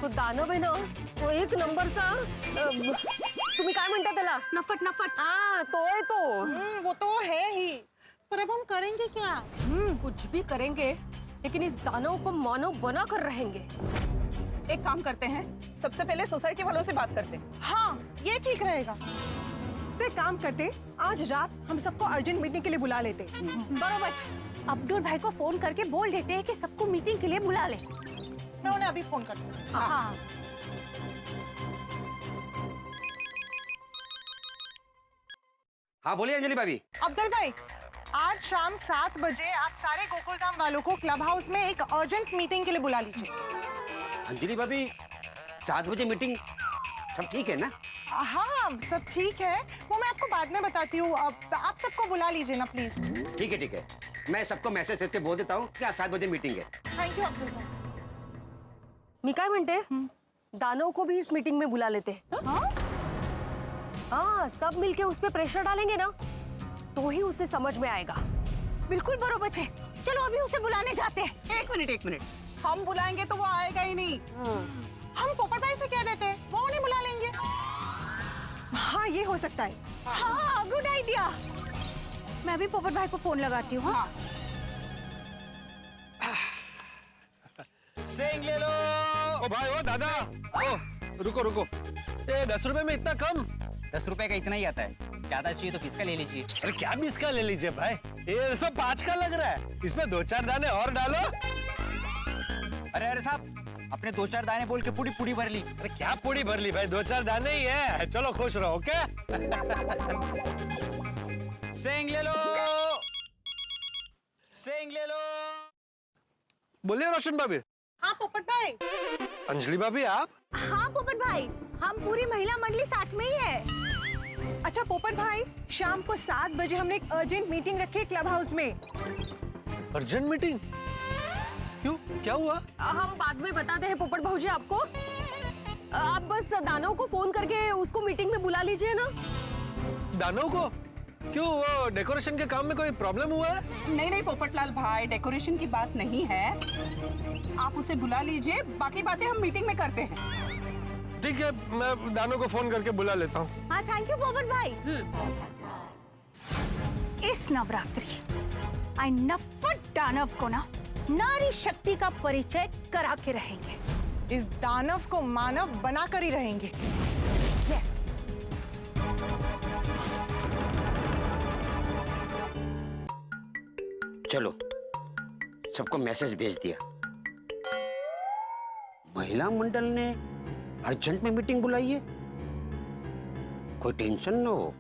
तो दानव है ना, वो एक नंबरचा तुम्ही काय म्हणता त्याला? नफट नफट। हाँ, तो है तो। वो तो है ही, पर अब हम करेंगे क्या? कुछ भी करेंगे, लेकिन इस दानव को मानव बना कर रहेंगे। एक काम करते हैं, सबसे पहले सोसाइटी वालों से बात करते हैं। हाँ, ये ठीक रहेगा। तो एक काम करते, आज रात हम सबको अर्जेंट मीटिंग के लिए बुला लेते। बरोबर। अब्दुल भाई को फोन करके बोल देते हैं कि सबको मीटिंग के लिए बुला ले। मैं उन्हें अभी फोन करती हूँ। हाँ। हाँ बोलिए अंजलि भाभी। अब्दुल भाई, आज शाम 7 बजे आप सारे गोकुलधाम वालों को क्लब हाउस में एक अर्जेंट मीटिंग के लिए बुला लीजिए। अंजलि भाभी, 7 बजे मीटिंग? सब ठीक है ना? हाँ, सब ठीक है, वो मैं आपको बाद में बताती हूँ। आप सबको बुला लीजिए ना प्लीज। ठीक है ठीक है, मैं सबको मैसेज करके बोल देता हूँ कि आज 7 बजे मीटिंग है। थैंक यू अब्दुल भाई। मी काय म्हणते, दानव को भी इस मीटिंग में बुला लेते हैं। हाँ, सब मिलके उस पे प्रेशर डालेंगे ना, तो ही उसे समझ में आएगा। बिल्कुल बरोबर है। चलो अभी उसे बुलाने जाते हैं। एक मिनट, हम बुलाएंगे तो वो आएगा ही नहीं। हम पोपट भाई से कह देते हैं, वो उन्हें बुला लेंगे। हाँ, ये हो सकता है। हाँ, गुड आइडिया। मैं भी पोपट भाई को फोन लगाती हूँ। हाँ। सेंग ले लो। ओ भाई, ओ दादा, ओ रुको रुको, ये 10 रुपए में इतना कम? 10 रुपए का इतना ही आता है, ज्यादा चाहिए तो 20 का ले लीजिए। अरे क्या 20 का ले लीजिए भाई, ये इसमें 5 का लग रहा है, इसमें 2-4 दाने और डालो। अरे साहब, अपने 2-4 दाने बोल के पूरी भर ली। अरे क्या पूरी भर ली भाई, 2-4 दाने ही है, चलो खुश रहो। ओके सेंग ले लो, सेंग ले लो। बोलिए रोशन भाभी। हाँ पोपट भाई। अंजलि भाभी, आप? हाँ पोपट भाई, हम पूरी महिला मंडली साथ में ही है। अच्छा पोपट भाई, शाम को 7 बजे हमने एक अर्जेंट मीटिंग रखी है क्लब हाउस में। Urgent meeting? क्यों, क्या हुआ? हम बाद में बताते हैं पोपट भाऊजी आपको। आप बस दानव को फोन करके उसको मीटिंग में बुला लीजिए ना। दानव को? क्यों, वो डेकोरेशन के काम में कोई प्रॉब्लम हुआ है? नहीं नहीं पोपटलाल भाई, डेकोरेशन की बात नहीं है। आप उसे बुला लीजिए, बाकी बातें हम मीटिंग में करते हैं। ठीक है, मैं दानो को फोन करके बुला लेता हूँ। हाँ थैंक यू पोपट भाई। इस नवरात्रि आई नफट दानव को ना नारी शक्ति का परिचय करा के रहेंगे। इस दानव को मानव बनाकर ही रहेंगे। यस। चलो, सबको मैसेज भेज दिया। महिला मंडल ने अर्जेंट में मीटिंग बुलाई है, कोई टेंशन ना हो।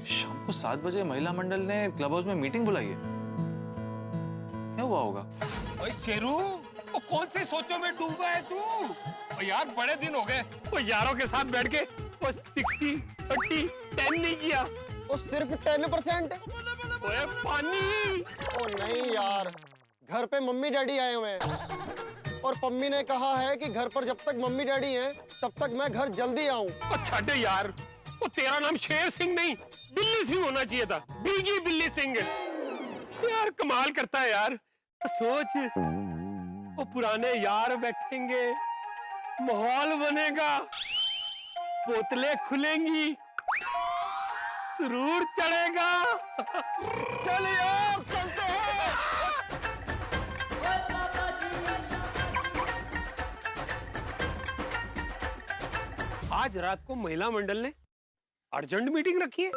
शाम को 7 बजे महिला मंडल ने क्लब हाउस में मीटिंग बुलाई है। क्या हुआ होगा? ओए शेरू, वो कौन सी सोचों में डूबा है तू? ओ यार बड़े दिन हो गए वो यारों के साथ बैठ के वो 60, 30, 10 नहीं किया। वो सिर्फ 10%। ओए पानी। ओ नहीं यार, घर पे मम्मी डैडी आए हुए हैं और पम्मी ने कहा है कि घर पर जब तक मम्मी डैडी हैं तब तक मैं घर जल्दी आऊं। छाटे यार, वो तेरा नाम शेर सिंह नहीं बिल्ली सिंह होना चाहिए था। बीगी बिल्ली सिंह। यार कमाल करता है यार। सोच, वो पुराने यार बैठेंगे, माहौल बनेगा, बोतलें खुलेंगी, सुरूर चढ़ेगा। चल यार, चलते हैं। आज रात को महिला मंडल ने अर्जेंट मीटिंग रखी है।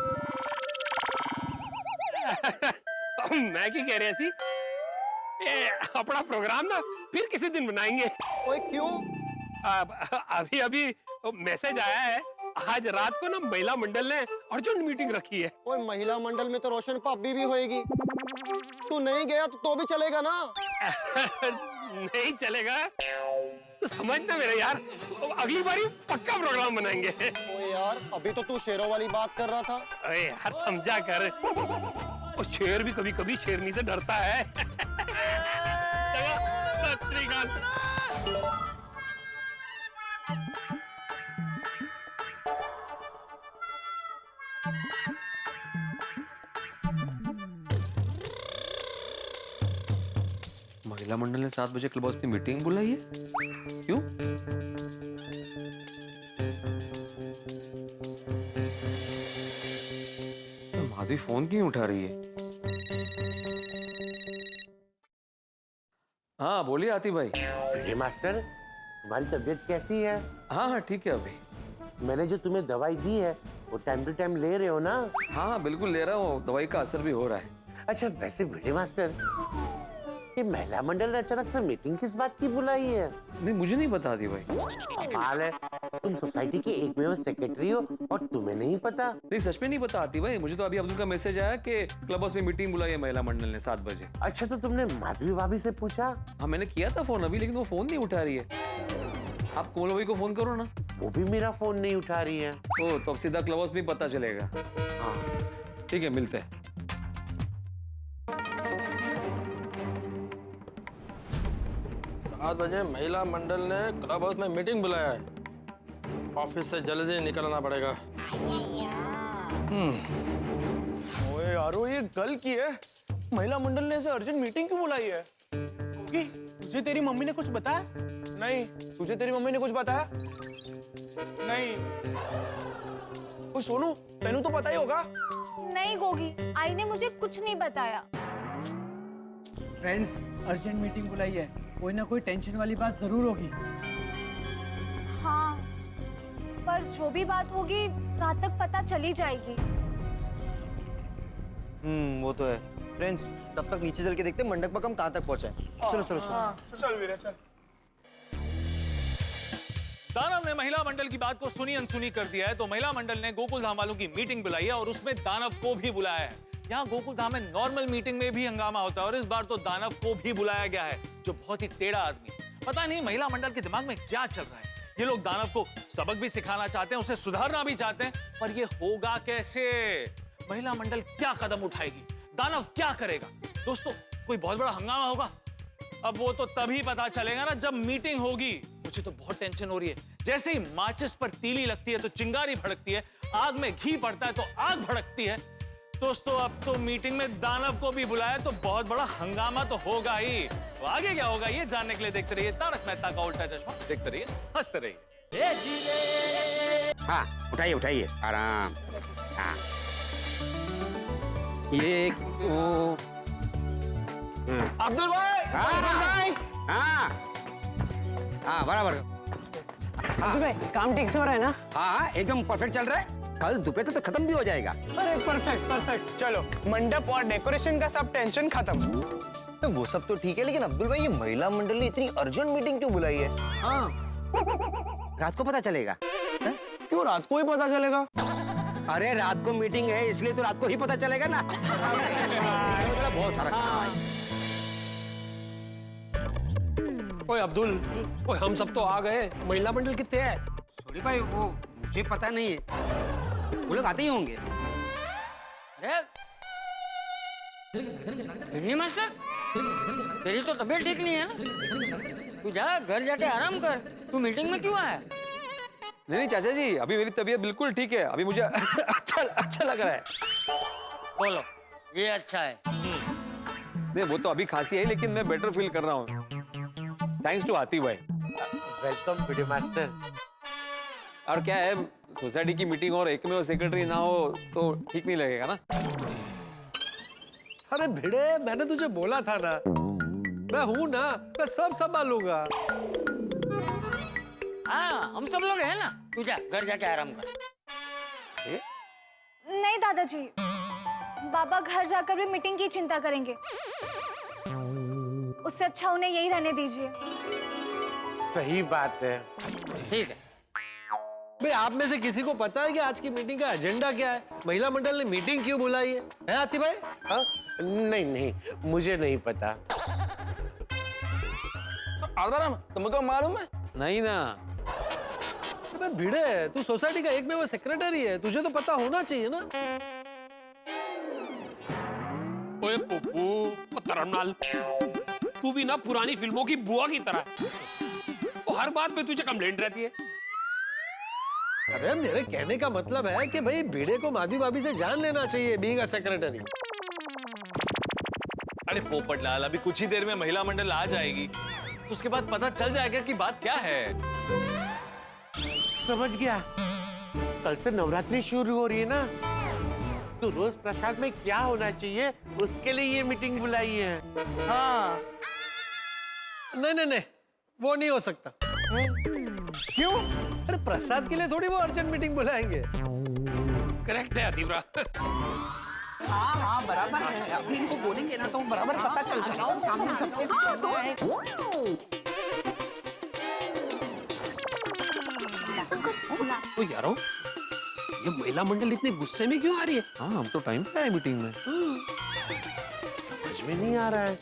मैं क्या कह रही सी, अपना प्रोग्राम ना फिर किसी दिन बनाएंगे। ओए क्यों? अभी अभी मैसेज आया है, आज रात को ना महिला मंडल ने अर्जेंट मीटिंग रखी है। ओए महिला मंडल में तो रोशन भाभी भी होएगी। तू नहीं गया तो भी चलेगा ना? नहीं चलेगा तो समझना मेरे यार, अगली बारी पक्का प्रोग्राम बनाएंगे। ओए यार, अभी तो तू शेरों वाली बात कर रहा था। अरे यार समझा कर, वो शेर भी कभी कभी शेरनी से डरता है। चलो, सत श्री अकाल। महिला मंडल ने 7 बजे क्लब हाउस की मीटिंग बुलाई है, क्यों? तो माधवी फोन क्यों उठा रही है? हाँ बोलिए आती भाई। मास्टर, तुम्हारी तबीयत कैसी है? हाँ हाँ ठीक है। अभी मैंने जो तुम्हें दवाई दी है वो टाइम टू टाइम ले रहे हो ना? हाँ हाँ बिल्कुल ले रहा हूँ, दवाई का असर भी हो रहा है। अच्छा वैसे भिड़े मास्टर, ये महिला मंडल ने अचानक से मीटिंग किस बात की बुलाई है? नहीं मुझे नहीं बता दी भाई। कमाल है, तुम सोसाइटी के एकमेव सेक्रेटरी हो और तुम्हें नहीं पता? नहीं सच में नहीं पता आती भाई, मुझे तो अभी अब्दुल का मैसेज आया कि क्लब हाउस में मीटिंग बुलाई है महिला मंडल ने 7 बजे। अच्छा तो तुमने माधवी भाभी से पूछा? हाँ मैंने किया था फोन अभी, लेकिन वो फोन नहीं उठा रही है। आप कोमल भाई को फोन करो ना। वो भी मेरा फोन नहीं उठा रही है। ओ तो अब सीधा क्लब हाउस में पता चलेगा। हाँ ठीक है, मिलते हैं। 7 बजे महिला मंडल ने क्लब हाउस में मीटिंग बुलाया है। ऑफिस से जल्दी निकलना पड़ेगा। ओए यारो, ये गल की है। महिला मंडल ने ऐसे अर्जेंट मीटिंग क्यों बुलाई है? तुझे तेरी मम्मी ने कुछ बताया? नहीं। तुझे तेरी मम्मी ने कुछ बताया? नहीं। ओ सोनू, तेनू तो पता ही होगा। नहीं गोगी, आई ने मुझे कुछ नहीं बताया। फ्रेंड्स, अर्जेंट मीटिंग बुलाई है, कोई ना कोई टेंशन वाली बात जरूर होगी। हाँ, पर जो भी बात होगी रात तक पता चली जाएगी। वो तो है। फ्रेंड्स, तब तक नीचे चल के देखते मंडप पर हम कहाँ तक पहुंचे। चलो चलो चलो। चल वीरे चल। दानव ने महिला मंडल की बात को सुनी अनसुनी कर दिया है, तो महिला मंडल ने गोकुल धाम वालों की मीटिंग बुलाई है और उसमें दानव को भी बुलाया है। यहाँ गोकुल धाम में नॉर्मल मीटिंग में भी हंगामा होता है और इस बार तो दानव को भी बुलाया गया है, जो बहुत ही टेढ़ा आदमी। पता नहीं महिला मंडल के दिमाग में क्या चल रहा है। ये लोग दानव को सबक भी सिखाना चाहते हैं, उसे सुधारना भी चाहते हैं, पर ये होगा कैसे? महिला मंडल क्या कदम उठाएगी? दानव क्या करेगा? दोस्तों, कोई बहुत बड़ा हंगामा होगा। अब वो तो तभी पता चलेगा ना जब मीटिंग होगी। मुझे तो बहुत टेंशन हो रही है, जैसे ही माचिस पर तीली लगती है तो चिंगारी भड़कती है, आग में घी पड़ता है तो आग भड़कती है। दोस्तों अब तो मीटिंग में दानव को भी बुलाया तो बहुत बड़ा हंगामा तो होगा ही। तो आगे क्या होगा ये जानने के लिए देखते रहिए तारक मेहता का उल्टा चश्मा। देखते रहिए, हंसते रहिए। हाँ उठाइए उठाइए आराम। हाँ ये अब्दुल भाई। हाँ हाँ बराबर। अब्दुल भाई काम ठीक से हो रहा है ना? हाँ एकदम परफेक्ट चल रहा है। कल दोपहर तक खत्म भी हो जाएगा। अरे परफेक्ट परफेक्ट। चलो मंडप और डेकोरेशन का सब टेंशन खत्म। वो सब तो ठीक है, लेकिन अब्दुल भाई ये महिला मंडल ने इतनी अर्जेंट मीटिंग क्यों बुलाई है? हाँ रात को पता चलेगा। क्यों रात को ही पता चलेगा? अरे रात को मीटिंग है इसलिए तो रात को ही पता चलेगा ना। बहुत सारा काम है। ओए अब्दुल, ओए हम सब तो आ गए, महिला मंडल कितने हैं? छोड़ी भाई वो मुझे पता नहीं है, वो लोग आते ही होंगे। अरे मास्टर, तेरी तो तबीयत ठीक नहीं है ना? तू जा घर जाके आराम कर। तू मीटिंग में क्यों आया? नहीं चाचा जी, अभी मेरी तबीयत बिल्कुल ठीक है। अभी मुझे अच्छा लग रहा है। बोलो, ये अच्छा है। नहीं वो तो अभी खांसी है, लेकिन मैं बेटर फील कर रहा हूँ। थैंक्स टू आतिफ भाई। Welcome video master. और क्या है, सोसाइटी की मीटिंग और एक में वो सेक्रेटरी ना हो तो ठीक नहीं लगेगा ना। अरे भिड़े, मैंने तुझे बोला था ना, मैं हूं ना, मैं सब संभालूंगा। हाँ हम सब लोग हैं ना। तू जा घर जाके आराम कर। नहीं दादाजी, बाबा घर जाकर भी मीटिंग की चिंता करेंगे। उससे अच्छा उन्हें यही रहने दीजिए। सही बात है। ठीक है। भाई आप में से किसी को पता है कि आज की मीटिंग का एजेंडा क्या है? महिला मंडल ने मीटिंग क्यों बुलाई है? आतिफ भाई? हाँ? नहीं मुझे नहीं पता। तुमको मालूम है? नहीं ना। अबे भिड़े, तू सोसाइटी का एक में वो सेक्रेटरी है, तुझे तो पता होना चाहिए ना। ओए पप्पू तरमनाल, तू भी ना पुरानी फिल्मों की बुआ की तरह है। वो हर बात पे तुझे कंप्लेंट रहती है। अरे मेरे कहने का मतलब है कि भाई भिड़े को माधवी भाभी से जान लेना चाहिए, बीइंग अ सेक्रेटरी। अरे पोपटलाल, अभी कुछ ही देर में महिला मंडल आ जाएगी तो उसके बाद पता चल जाएगा कि बात क्या है। समझ गया। कल से नवरात्रि शुरू हो रही है ना, तो रोज प्रसाद में क्या होना चाहिए उसके लिए ये मीटिंग बुलाई है। हाँ। नहीं, वो नहीं हो सकता। क्यों? अरे प्रसाद के लिए थोड़ी वो अर्जेंट मीटिंग बुलाएंगे। करेक्ट है अतीबरा। हाँ बराबर है। अभी इनको बोलेंगे ना तो बराबर पता चल जाएगा। सामने सबसे तो यारो, ये महिला मंडल इतने गुस्से में क्यों आ रही है? हाँ हम तो टाइम पे आए मीटिंग में। समझ में नहीं आ रहा है।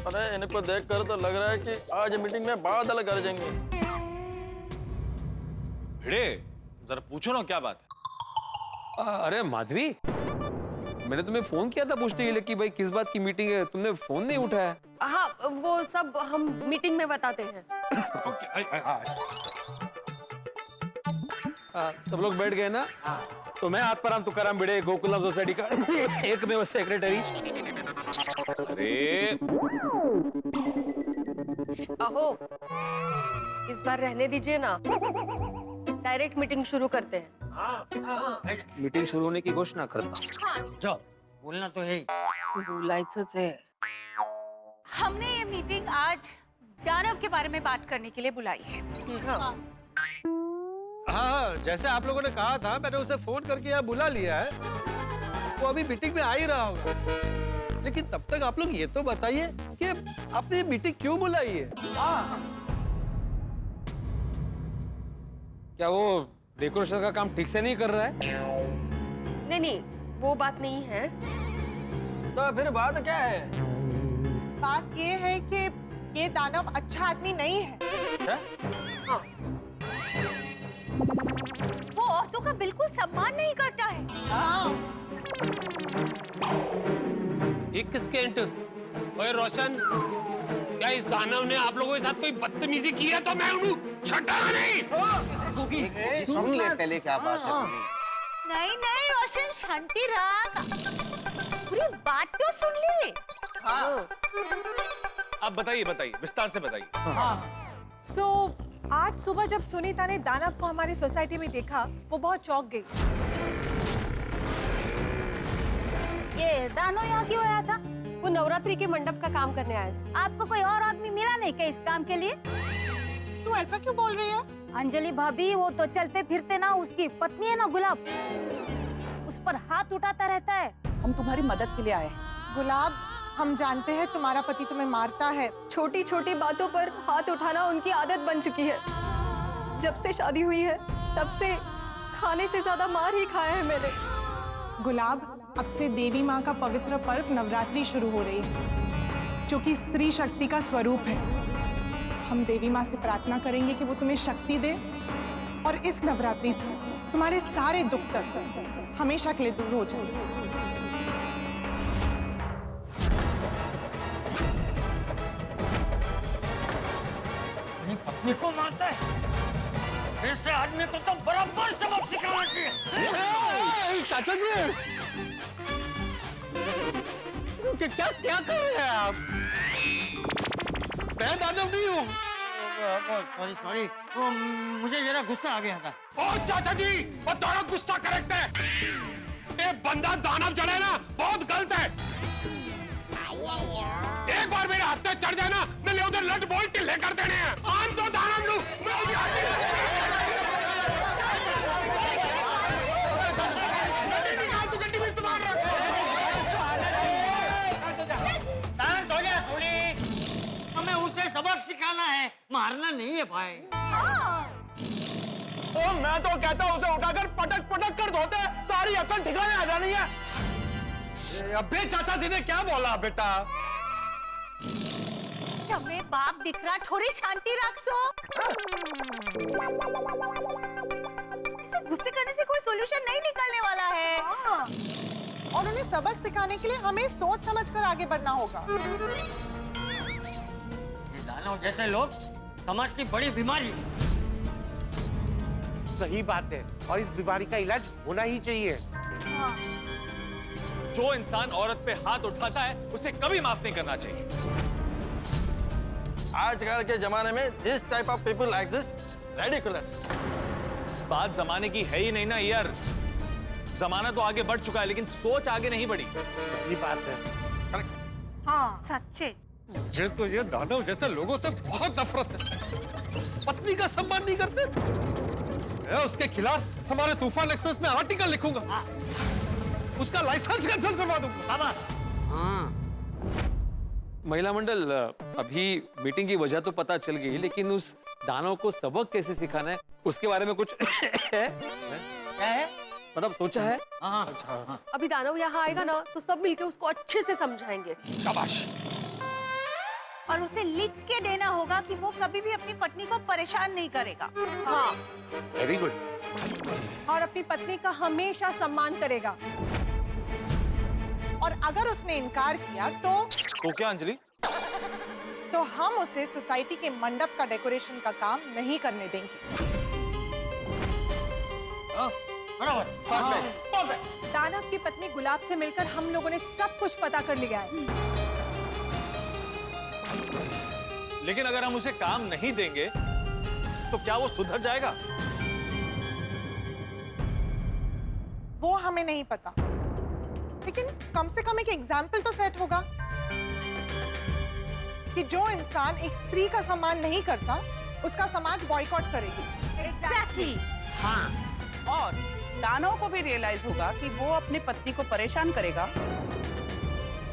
अरे इनको देखकर तो लग रहा है कि आज मीटिंग में बादल गरजेंगे। भिड़े, जरा पूछो ना क्या बात है। अरे माधवी, मैंने तुम्हें फोन किया था पूछने के लिए कि भाई किस बात की मीटिंग है, तुमने फोन नहीं उठाया। हाँ वो सब हम मीटिंग में बताते हैं। सब लोग बैठ गए ना? तो मैं आत्माराम तुकाराम भिड़े, गोकुलम सोसाइटी का एक में वो सेक्रेटरी। अरे अहो, इस बार रहने दीजिए ना, डायरेक्ट मीटिंग शुरू करते हैं। मीटिंग शुरू होने की घोषणा करता। जाओ, बोलना तो है। बोलायचंच आहे। हमने ये मीटिंग आज दानव के बारे में बात करने के लिए बुलाई है। हाँ, जैसे आप लोगों ने कहा था, मैंने उसे फोन करके यहाँ बुला लिया है। वो अभी मीटिंग में आ ही रहा होगा। लेकिन तब तक आप लोग ये तो बताइए कि आपने ये मीटिंग क्यों बुलाई है? क्या वो डेकोरेशन का काम ठीक से नहीं कर रहा है? नहीं, वो बात नहीं है। तो फिर बात क्या है? बात ये है कि ये दानव अच्छा आदमी नहीं है। हाँ। वो औरतों का बिल्कुल सम्मान नहीं करता है। हाँ। एक सेकंड। ओए रोशन, क्या इस दानव ने आप लोगों के साथ कोई बदतमीजी की है तो मैं उन्हें छटाऊंगा नहीं। सुन ले पहले क्या बात है। नहीं नहीं रोशन, शांति रख, पूरी बात तो सुन ले। अब बताइए बताइए, विस्तार से बताइए। आज सुबह जब सुनीता ने दानव को हमारी सोसाइटी में देखा, वो बहुत चौंक गई। ये दानव यहाँ क्यों आया था? वो नवरात्रि के मंडप का काम करने आया। आपको कोई और आदमी मिला नहीं क्या इस काम के लिए? तू ऐसा क्यों बोल रही है? अंजलि भाभी, वो तो चलते फिरते ना उसकी पत्नी है ना गुलाब, उस पर हाथ उठाता रहता है। हम तुम्हारी मदद के लिए आए हैं। गुलाब, हम जानते हैं तुम्हारा पति तुम्हें मारता है। छोटी छोटी बातों पर हाथ उठाना उनकी आदत बन चुकी है। जब से शादी हुई है तब से खाने से ज्यादा मार ही खाया है मैंने। गुलाब, अब से देवी माँ का पवित्र पर्व नवरात्रि शुरू हो रही है, जो कि स्त्री शक्ति का स्वरूप है। हम देवी माँ से प्रार्थना करेंगे कि वो तुम्हें शक्ति दे और इस नवरात्रि से तुम्हारे सारे दुख दर्द हमेशा के लिए दूर हो जाए। पत्नी को मारता है, ऐसे आदमी को तो बराबर सबक सिखाना चाहिए। चाचा जी, क्या क्या कर रहे हैं आप? मैं दानव नहीं हूँ। सॉरी, वो मुझे जरा गुस्सा आ गया था। ओ चाचा जी, वो दोनों गुस्सा करेक्ट है। ये बंदा दानव चढ़े ना, बहुत गलत है। एक बार मेरे हाथ पे चढ़ जाए ना, मैं ले उधर लट बोल टिल्ले कर देने हैं। आम तो दानव लू। हमें उसे सबक सिखाना है, मारना नहीं है भाई। तो मैं तो कहता हूँ उसे उठाकर पटक पटक कर धोते, सारी अकल ठिकाने आ जानी है। अबे चाचा जी ने क्या बोला बेटा? तुम्हें बाप दिख रहा, थोड़ी शांति रखो। इसे गुस्से करने से कोई सॉल्यूशन नहीं निकलने वाला है। और उन्हें सबक सिखाने के लिए हमें सोच समझकर आगे बढ़ना होगा। ये दानव जैसे लोग समाज की बड़ी बीमारी है। सही बात है, और इस बीमारी का इलाज होना ही चाहिए। जो इंसान औरत पे हाथ उठाता है उसे कभी माफ नहीं करना चाहिए। आजकल के जमाने में this type of people exist, ridiculous. बात जमाने की है ही नहीं ना यार। जमाना तो आगे बढ़ चुका है लेकिन सोच आगे नहीं बढ़ी। सही बात है। हाँ सच्चे। मुझे तो ये दानव जैसे लोगों से बहुत नफरत है। पत्नी का सम्मान नहीं करते। मैं उसके खिलाफ हमारे तूफान एक्सप्रेस में आर्टिकल लिखूंगा। उसका लाइसेंस कैंसिल करवा दूंगा। हाँ। महिला मंडल, अभी मीटिंग की वजह तो पता चल गई, लेकिन उस दानव को सबक कैसे सिखाना है उसके बारे में कुछ है? क्या है? मतलब सोचा है? हाँ। अभी दानव यहाँ आएगा ना तो सब मिलके उसको अच्छे से समझाएंगे। शाबाश। और उसे लिख के देना होगा कि वो कभी भी अपनी पत्नी को परेशान नहीं करेगा। हाँ। Very good. और अपनी पत्नी का हमेशा सम्मान करेगा। और अगर उसने इनकार किया तो क्या अंजलि? तो हम उसे सोसाइटी के मंडप का डेकोरेशन का काम नहीं करने देंगे। दानव की पत्नी गुलाब से मिलकर हम लोगों ने सब कुछ पता कर लिया है। लेकिन अगर हम उसे काम नहीं देंगे तो क्या वो सुधर जाएगा? वो हमें नहीं पता, लेकिन कम से कम एक एग्जाम्पल तो सेट होगा कि जो इंसान एक स्त्री का सम्मान नहीं करता उसका समाज बॉयकॉट करेगी। एग्जैक्टली। हाँ, और दानव को भी रियलाइज होगा कि वो अपनी पत्नी को परेशान करेगा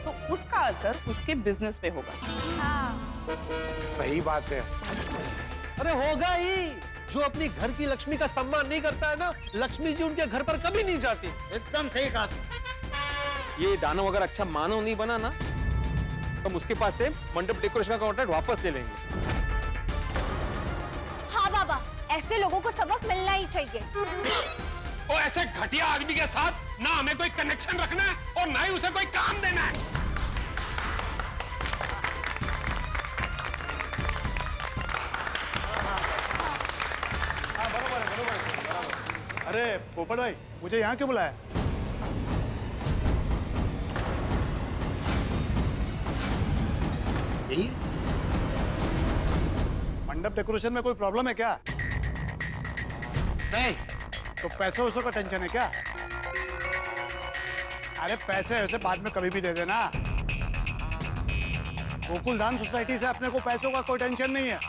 तो उसका असर उसके बिजनेस पे होगा। हाँ। सही बात है। अरे होगा ही। जो अपनी घर की लक्ष्मी का सम्मान नहीं करता है ना, लक्ष्मी जी उनके घर पर कभी नहीं जाती। एकदम सही कहा। ये दानव अगर अच्छा मानव नहीं बना ना तो हम उसके पास से मंडप डेकोरेशन का कॉन्ट्रैक्ट वापस ले लेंगे। हाँ बाबा, ऐसे लोगों को सबक मिलना ही चाहिए। और ऐसे घटिया आदमी के साथ ना हमें कोई कनेक्शन रखना है और ना ही उसे कोई काम देना है। अरे पोपट भाई, मुझे यहाँ क्यों बुलाया? यही मंडप डेकोरेशन में कोई प्रॉब्लम है क्या? नहीं। तो पैसों वैसों का टेंशन है क्या? अरे पैसे वैसे बाद में कभी भी दे देना। गोकुल धाम सोसाइटी से अपने को पैसों का कोई टेंशन नहीं है।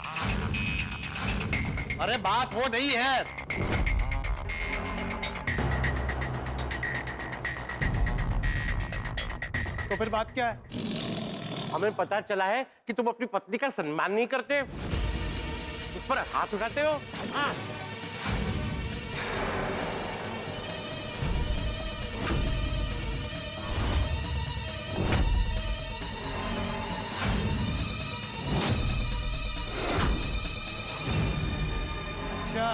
अरे बात वो नहीं है। तो फिर बात क्या है? हमें पता चला है कि तुम अपनी पत्नी का सम्मान नहीं करते, उस पर हाथ उठाते हो। हाँ। अच्छा,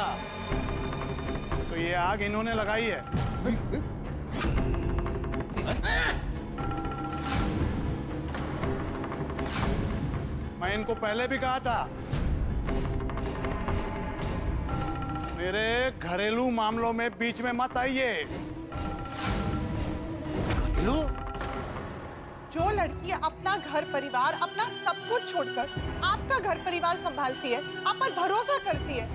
तो ये आग इन्होंने लगाई है। मैं इनको पहले भी कहा था, मेरे घरेलू मामलों में बीच में मत आइए। जो लड़की अपना घर परिवार, अपना सब कुछ छोड़कर आपका घर परिवार संभालती है, आप पर भरोसा करती है,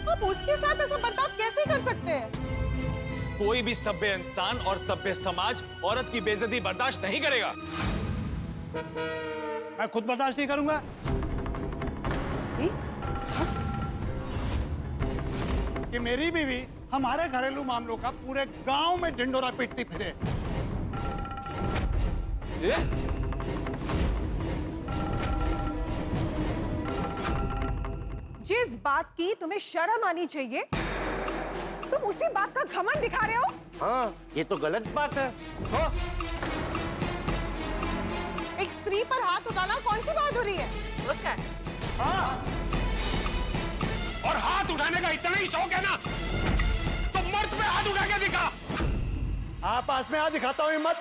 आप उसके साथ ऐसा बर्ताव कैसे कर सकते हैं? कोई भी सभ्य इंसान और सभ्य समाज औरत की बेइज्जती बर्दाश्त नहीं करेगा। मैं खुद बर्दाश्त नहीं करूंगा। कि मेरी बीवी हमारे घरेलू मामलों का पूरे गांव में ढिंडोरा पीटती फिरे। जिस बात की तुम्हें शर्म आनी चाहिए, तुम उसी बात का घमंड दिखा रहे हो। हाँ, ये तो गलत बात है। एक स्त्री पर हाथ उठाना कौन सी बहादुरी है? हाँ। और हाथ उठाने का इतना ही शौक है ना, तो मर्द पे हाथ उठा के दिखा। आपस में हाथ दिखाता हूँ, हिम्मत।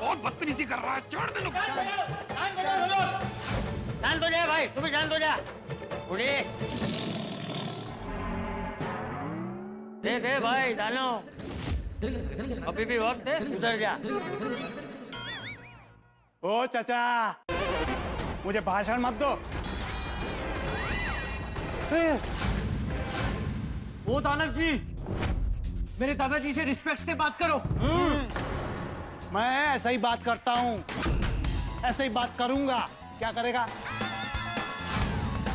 बहुत बदतमीजी कर रहा है, छोड़ दे। शांत हो जा भाई, तुम भी शांत हो जा। उड़े दे भाई दानो, अभी भी वक्त है, उधर जा। ओ चाचा, मुझे भाषण मत दो। ओ दानव जी, मेरे दादाजी से रिस्पेक्ट से बात करो। मैं ऐसा ही बात करता हूँ, ऐसे ही बात करूंगा। क्या करेगा?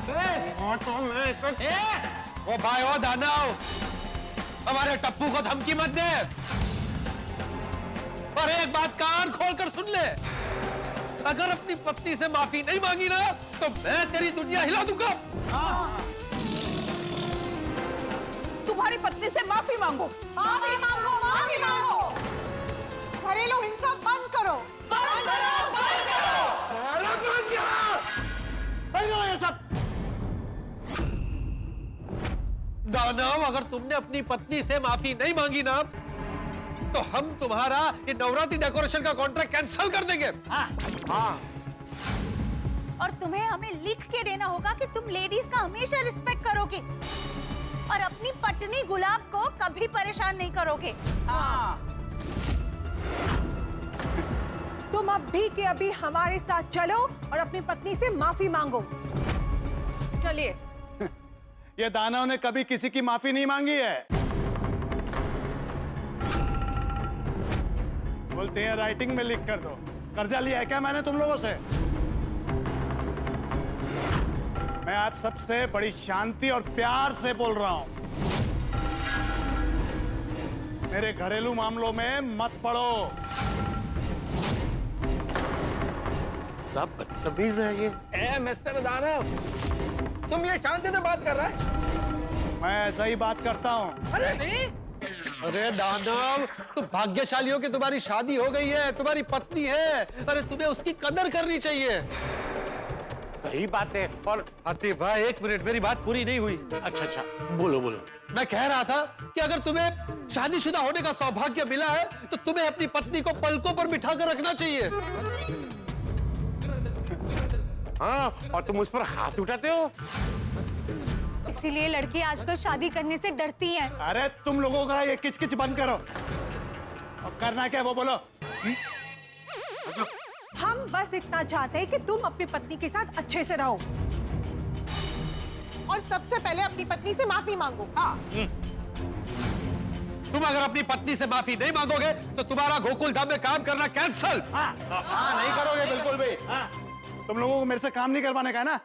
तो मैं ऐसा। ओ भाई, ओ दानव, हमारे टप्पू को धमकी मत दे। और एक बात कान खोलकर सुन ले, अगर अपनी पत्नी से माफी नहीं मांगी ना, तो मैं तेरी दुनिया हिला दूंगा। तुम्हारी पत्नी से माफी मांगो। माफी मांगो, माफी मांगो। घरेलू हिंसा बंद करो, बंद करो, बंद करो। ये सब दानव, अगर तुमने अपनी पत्नी से माफी नहीं मांगी ना, तो हम तुम्हारा ये नवरात्रि डेकोरेशन का कॉन्ट्रैक्ट कैंसिल कर देंगे। हाँ। और तुम्हें हमें लिख के देना होगा कि तुम लेडीज का हमेशा रिस्पेक्ट करोगे और अपनी पत्नी गुलाब को कभी परेशान नहीं करोगे। तुम अभी के अभी हमारे साथ चलो और अपनी पत्नी से माफी मांगो। चलिए। ये दानव ने कभी किसी की माफी नहीं मांगी है। बोलते हैं राइटिंग में लिख कर दो। कर्जा लिया है क्या मैंने तुम लोगों से? मैं आप सबसे बड़ी शांति और प्यार से बोल रहा हूं, मेरे घरेलू मामलों में मत पड़ो। बदतमीज है ये। मिस्टर दानव, तुम ये शांति से बात कर रहा है? मैं ऐसा ही बात करता हूं। अरे दानव, तू भाग्यशाली हो कि तुम्हारी शादी हो गई है, तुम्हारी पत्नी है। अरे तुम्हें उसकी कदर करनी चाहिए। सही बात है। और आतिफ भाई, एक मिनट, मेरी बात पूरी नहीं हुई। अच्छा, बोलो बोलो। मैं कह रहा था कि अगर तुम्हें शादीशुदा होने का सौभाग्य मिला है तो तुम्हें अपनी पत्नी को पलकों पर बिठा कर रखना चाहिए। हाँ, और तुम उस पर हाथ उठाते हो। इसीलिए लड़की आजकल शादी करने से डरती हैं। अरे तुम लोगों का ये किचकिच बंद करो और करना क्या है वो बोलो। हम बस इतना चाहते हैं कि तुम अपनी पत्नी के साथ अच्छे से रहो और सबसे पहले अपनी पत्नी से माफी मांगो। तुम अगर अपनी पत्नी से माफी नहीं मांगोगे तो तुम्हारा गोकुल धाम में काम करना कैंसल। हाँ, नहीं करोगे बिल्कुल भी। तुम लोगों को मेरे से काम नहीं करवाने का है ना?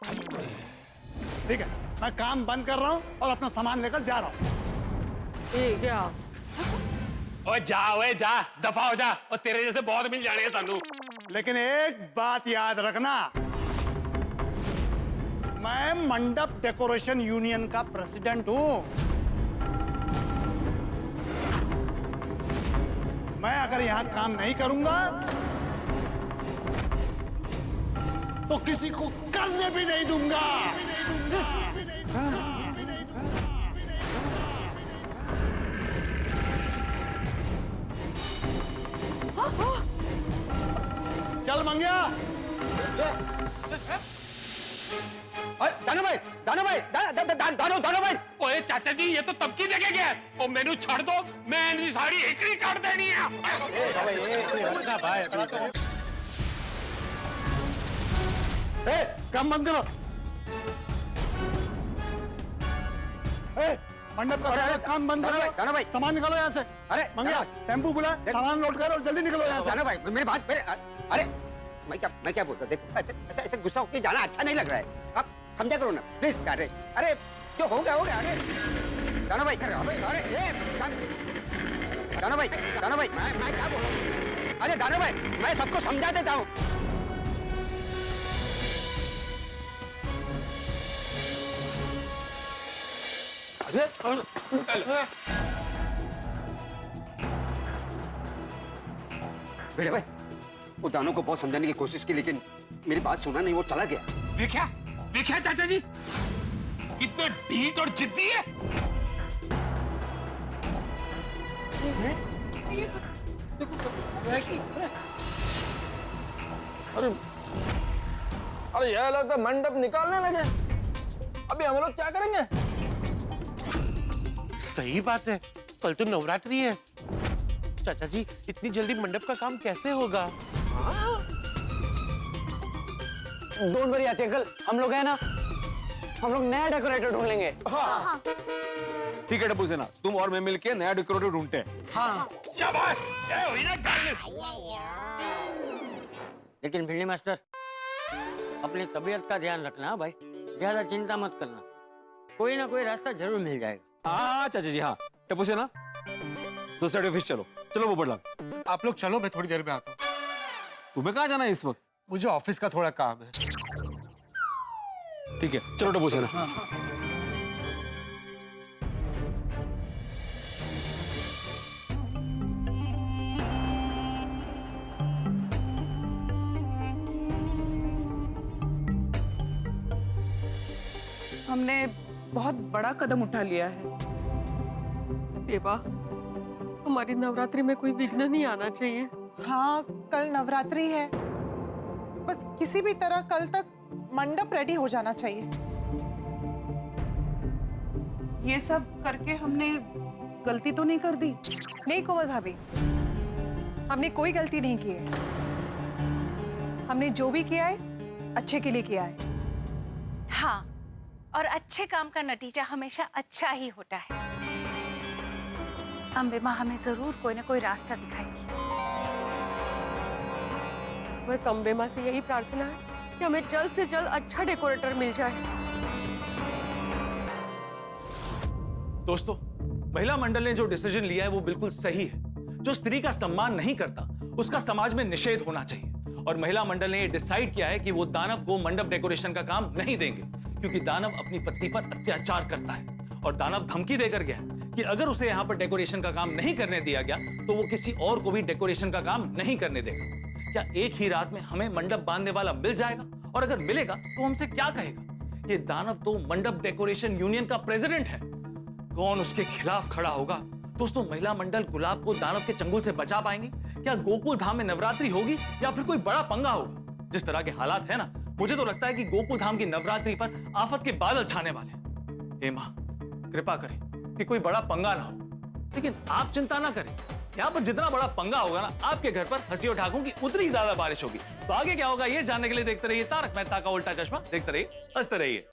ठीक है, मैं काम बंद कर रहा हूँ और अपना सामान लेकर जा रहा हूँ। क्या? ओए जा, दफा हो जा। और तेरे जैसे बहुत मिल जाने हैं सानू। लेकिन एक बात याद रखना, मैं मंडप डेकोरेशन यूनियन का प्रेसिडेंट हूं। मैं अगर यहां काम नहीं करूंगा तो किसी को करने भी नहीं दूंगा। चल मंगिया। दानव भाई। ओए चाचा जी, ये तो तब की देखे गया। ओ मेनू छड़ दो, मैं इनकी साड़ी एकड़ी काट देनी है। काम बंद करो। मंडप का काम बंद करो। भाई सामान निकालो यहाँ से। अरे मंगिया, टेम्पू बुला, सामान लोड करो और जल्दी निकलो यहाँ से। दानव भाई, मेरी बात अरे मैं क्या बोलता, देखो ऐसे गुस्सा होकर जाना अच्छा नहीं लग रहा है। आप समझा करो ना प्लीज। अरे जो हो गया। अरे दानव भाई, दानव भाई, मैं क्या बोल रहा हूँ? अरे दानव भाई, मैं सबको समझा देता हूँ। बेटे भाई, वो दानव को बहुत समझाने की कोशिश की लेकिन मेरी बात सुना नहीं, वो चला गया। देखा चाचा जी, कितने ढीठ और जिद्दी है। अरे यह लगता है मंडप निकालने लगे। अभी हम लोग क्या करेंगे? सही बात है, कल तो नवरात्रि है। चाचा जी, इतनी जल्दी मंडप का काम कैसे होगा? डोंट वरी अंकल, हम लोग है ना, हम लोग नया डेकोरेटर ढूंढ लेंगे। हाँ। ठीक है डब्बू सेना, तुम और मैं मिलके नया डेकोरेटर ढूंढते हैं। हाँ। शाबाश, ये हुई ना गल। लेकिन भिंडी मास्टर, अपनी तबीयत का ध्यान रखना भाई, ज्यादा चिंता मत करना, कोई ना कोई रास्ता जरूर मिल जाएगा। हाँ चाचा जी, हाँ। डब्बू सेना, सोसाइटी ऑफिस चलो वो बढ़। आप लोग चलो, मैं थोड़ी देर में आता हूँ। तुम्हें कहाँ जाना है इस वक्त? मुझे ऑफिस का थोड़ा काम है। ठीक है, चलो डब्बू सेना। हमने बहुत बड़ा कदम उठा लिया है। देवा, हमारी नवरात्रि में कोई विघ्न नहीं आना चाहिए। हाँ, कल नवरात्रि है, बस किसी भी तरह कल तक मंडप रेडी हो जाना चाहिए। ये सब करके हमने गलती तो नहीं कर दी? नहीं कोमल भाभी, हमने कोई गलती नहीं की है। हमने जो भी किया है अच्छे के लिए किया है। हाँ, और अच्छे काम का नतीजा हमेशा अच्छा ही होता है। अम्बे माँ हमें जरूर कोई ना कोई रास्ता दिखाएगी। बस अम्बे माँ से यही प्रार्थना है कि हमें जल्द से जल्द अच्छा डेकोरेटर मिल जाए। दोस्तों, महिला मंडल ने जो डिसीजन लिया है वो बिल्कुल सही है। जो स्त्री का सम्मान नहीं करता उसका समाज में निषेध होना चाहिए। और महिला मंडल ने ये डिसाइड किया है कि वो दानव को मंडप डेकोरेशन का काम नहीं देंगे, क्योंकि दानव अपनी पत्नी पर अत्याचार करता है और दानव धमकी देकर गया है कि अगर उसे यहाँ पर डेकोरेशन का काम नहीं करने दिया गया तो वो किसी और को भी डेकोरेशन का काम नहीं करने देगा। क्या एक ही रात में हमें मंडप बांधने वाला मिल जाएगा और अगर मिलेगा तो हमसे क्या कहेगा? ये दानव तो मंडप डेकोरेशन यूनियन का प्रेसिडेंट है। कौन उसके खिलाफ खड़ा होगा? दोस्तों, महिला मंडल गुलाब को दानव के चंगुल से बचा पाएंगे? क्या गोकुल धाम में नवरात्रि होगी या फिर कोई बड़ा पंगा होगा? जिस तरह के हालात है ना, मुझे तो लगता है कि गोकुल धाम की नवरात्रि पर आफत के बादल छाने वाले हैं। हे मां, कृपा करें कि कोई बड़ा पंगा ना हो। लेकिन आप चिंता ना करें, यहाँ पर जितना बड़ा पंगा होगा ना, आपके घर पर हंसियों ठाकों की उतनी ज्यादा बारिश होगी। तो आगे क्या होगा ये जानने के लिए देखते रहिए तारक मेहता का उल्टा चश्मा। देखते रहिए, हंसते रहिए।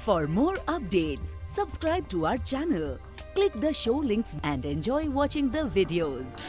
For more updates, subscribe to our channel, click the show links and enjoy watching the videos.